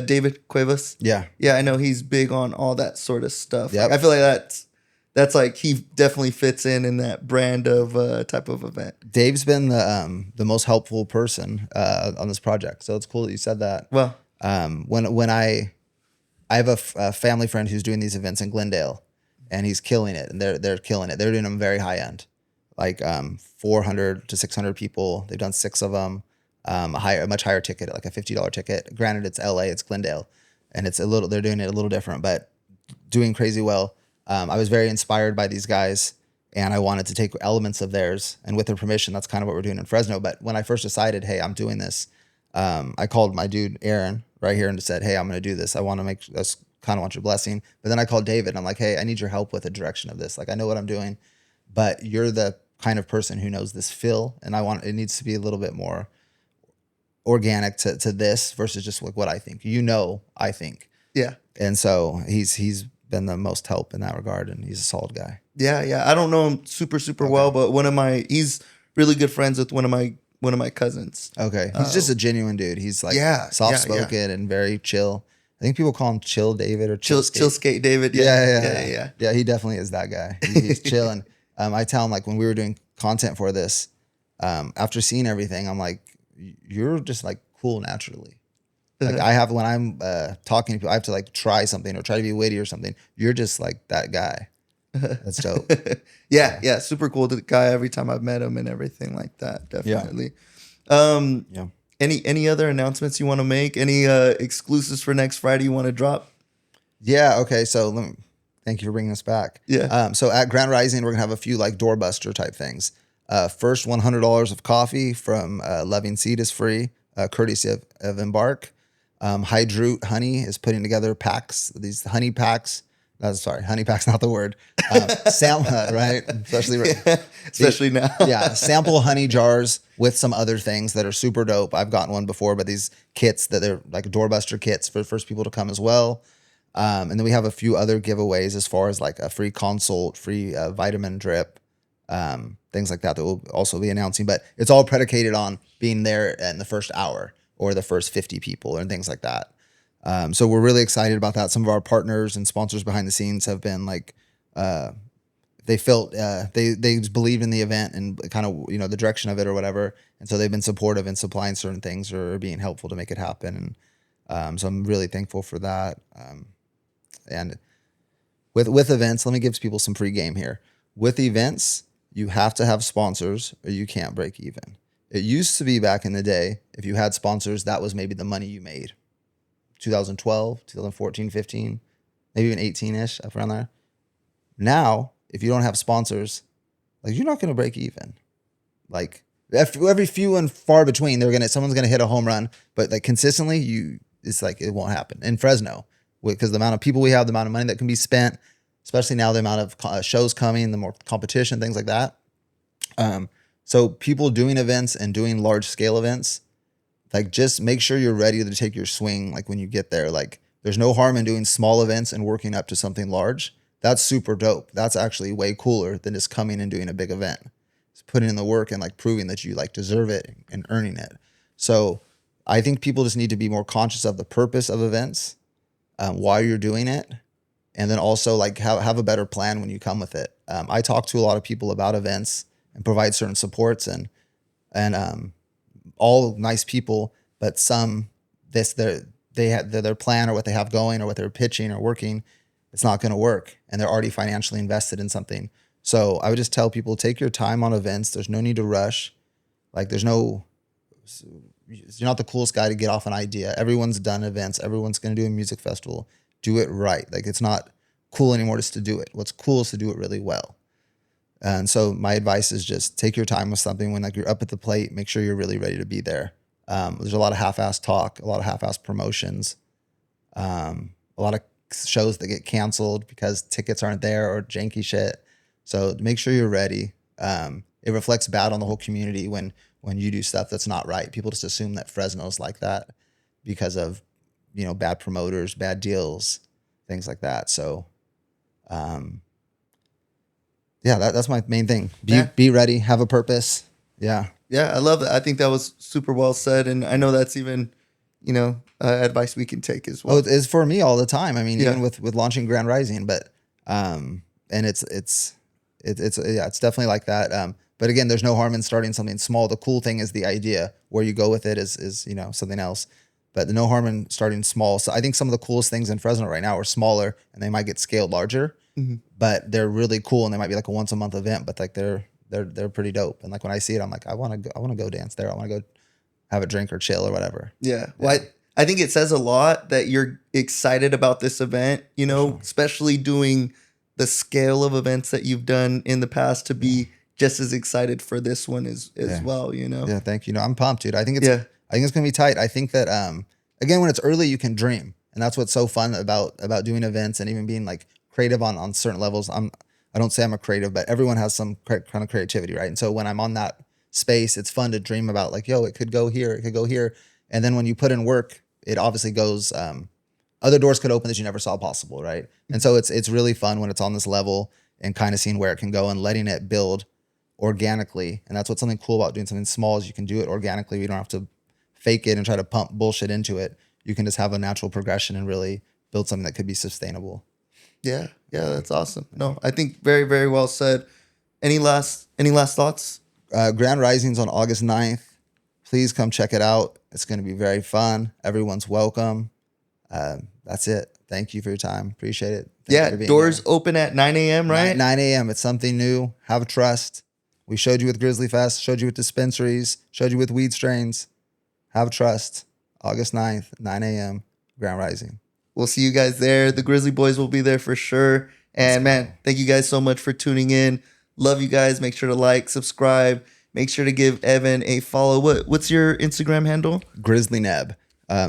B: David Cuevas.
C: Yeah,
B: Yeah, I know he's big on all that sort of stuff.
C: Yep.
B: Like, I feel like that's like he definitely fits in that brand of type of event.
C: Dave's been the most helpful person on this project, so it's cool that you said that.
B: Well,
C: when I have a family friend who's doing these events in Glendale, and he's killing it, and they're killing it. They're doing them very high end, like 400 to 600 people. They've done 6 of them. A much higher ticket, like a $50 ticket. Granted, it's LA, it's Glendale, and they're doing it a little different, but doing crazy well. I was very inspired by these guys, and I wanted to take elements of theirs, and with their permission, that's kind of what we're doing in Fresno. But when I first decided, hey, I'm doing this, I called my dude Aaron right here and said, hey, I'm going to do this. I want to make this, kind of want your blessing. But then I called David and I'm like, hey, I need your help with the direction of this. Like, I know what I'm doing, but you're the kind of person who knows this feel, and it needs to be a little bit more organic to this versus just like what I think. I think.
B: yeah.
C: And so he's been the most help in that regard, and he's a solid guy.
B: Yeah. I don't know him super well, but he's really good friends with one of my cousins.
C: Okay. He's just a genuine dude. He's like soft spoken and very chill. I think people call him Chill David or
B: Chill Skate David.
C: Yeah. He definitely is that guy. He's chill. And I tell him, like, when we were doing content for this, after seeing everything, I'm like, you're just like cool naturally. Like when I'm talking to people, I have to like try something or try to be witty or something. You're just like that guy. That's dope.
B: Yeah. Super cool guy every time I've met him and everything like that. Definitely.
C: Yeah.
B: Any other announcements you want to make? Any exclusives for next Friday you want to drop?
C: Yeah. Okay. So thank you for bringing us back.
B: Yeah.
C: So at Grand Rising, we're gonna have a few like doorbuster type things. First $100 of coffee from Loving Seed is free, courtesy of Embark. Hydroot Honey is putting together packs. These honey packs. Honey pack's not the word. Right? Especially
B: now.
C: Yeah, sample honey jars with some other things that are super dope. I've gotten one before, but these kits that they're like doorbuster kits for the first people to come as well. And then we have a few other giveaways as far as like a free consult, free vitamin drip, things like that we'll also be announcing. But it's all predicated on being there in the first hour or the first 50 people and things like that. So we're really excited about that. Some of our partners and sponsors behind the scenes have been like, they felt they just believed in the event and kind of the direction of it or whatever, and so they've been supportive in supplying certain things or being helpful to make it happen. And so I'm really thankful for that. And with events, let me give people some free game here. With events, you have to have sponsors or you can't break even. It used to be back in the day, if you had sponsors, that was maybe the money you made. 2012, 2014, 15, maybe even 18-ish, up around there. Now, if you don't have sponsors, like, you're not going to break even. Like, every few and far between, someone's going to hit a home run, but like consistently, it's like it won't happen. In Fresno, because the amount of people we have, the amount of money that can be spent, especially now the amount of shows coming, the more competition, things like that. So people doing events and doing large scale events, like, just make sure you're ready to take your swing. Like, when you get there, like, there's no harm in doing small events and working up to something large. That's super dope. That's actually way cooler than just coming and doing a big event. It's putting in the work and like proving that you like deserve it and earning it. So I think people just need to be more conscious of the purpose of events, why you're doing it. And then also like have a better plan when you come with it. I talk to a lot of people about events and provide certain supports and all nice people, but some their plan or what they have going or what they're pitching or working, it's not going to work, and they're already financially invested in something. So I would just tell people, take your time on events. There's no need to rush. Like, you're not the coolest guy to get off an idea. Everyone's done events. Everyone's going to do a music festival. do it right. Like it's not cool anymore just to do it. What's cool is to do it really well. And so my advice is just take your time with something. When like you're up at the plate, make sure you're really ready to be there. There's a lot of half-assed talk, a lot of half-assed promotions, a lot of shows that get canceled because tickets aren't there or janky shit. So make sure you're ready. It reflects bad on the whole community when you do stuff that's not right. People just assume that Fresno's like that because of, you know, bad promoters, bad deals, things like that. So, yeah, that's my main thing. Be ready, have a purpose. Yeah.
B: Yeah, I love that. I think that was super well said. And I know that's even, you know, advice we can take as well.
C: Oh, it's for me all the time. I mean,
B: Yeah.
C: even with launching Grand Rising, but, and it's definitely like that. But again, there's no harm in starting something small. The cool thing is the idea. Where you go with it is, you know, something else. But no harm in starting small. So I think some of the coolest things in Fresno right now are smaller and they might get scaled larger, but they're really cool and they might be like a once a month event, but like they're pretty dope. And like when I see it, I'm like, I want to go dance there. I want to go have a drink or chill or whatever.
B: Yeah. Well, I think it says a lot that you're excited about this event, you know, especially doing the scale of events that you've done in the past to be just as excited for this one as well, you know?
C: Yeah. Thank you. No, I'm pumped, dude. I think it's going to be tight. I think that, again, when it's early, you can dream. And that's what's so fun about doing events and even being like creative on certain levels. I don't say I'm a creative, but everyone has some kind of creativity, right? And so when I'm on that space, it's fun to dream about like, yo, it could go here, it could go here. And then when you put in work, it obviously goes, other doors could open that you never saw possible, right? And so it's really fun when it's on this level and kind of seeing where it can go and letting it build organically. And that's what's something cool about doing something small is you can do it organically. You don't have to fake it and try to pump bullshit into it. You can just have a natural progression and really build something that could be sustainable.
B: Yeah. Yeah. That's awesome. No, I think very, very well said. Any last thoughts?
C: Grand Rising's on August 9th. Please come check it out. It's going to be very fun. Everyone's welcome. That's it. Thank you for your time. Appreciate it. Thank you for being
B: doors
C: here.
B: open at 9 a.m., right?
C: 9 a.m. It's something new. Have trust. We showed you with GrizzlyFest, showed you with dispensaries, showed you with weed strains. Have trust. August 9th, 9 a.m., Grand Rising.
B: We'll see you guys there. The Grizzly Boys will be there for sure. And man, thank you guys so much for tuning in. Love you guys. Make sure to like, subscribe. Make sure to give Evan a follow. What's your Instagram handle?
C: GrizzlyNeb.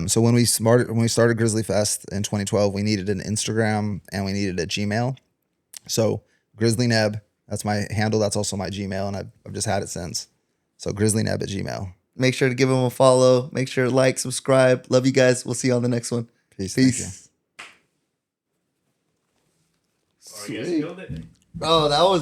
C: So when we started GrizzlyFest in 2012, we needed an Instagram and we needed a Gmail. So GrizzlyNeb, that's my handle. That's also my Gmail, and I've just had it since. So GrizzlyNeb at Gmail.
B: Make sure to give him a follow. Make sure to like, subscribe. Love you guys. We'll see you on the next one.
C: Peace.
D: Oh, you guys killed it.
B: Bro, that was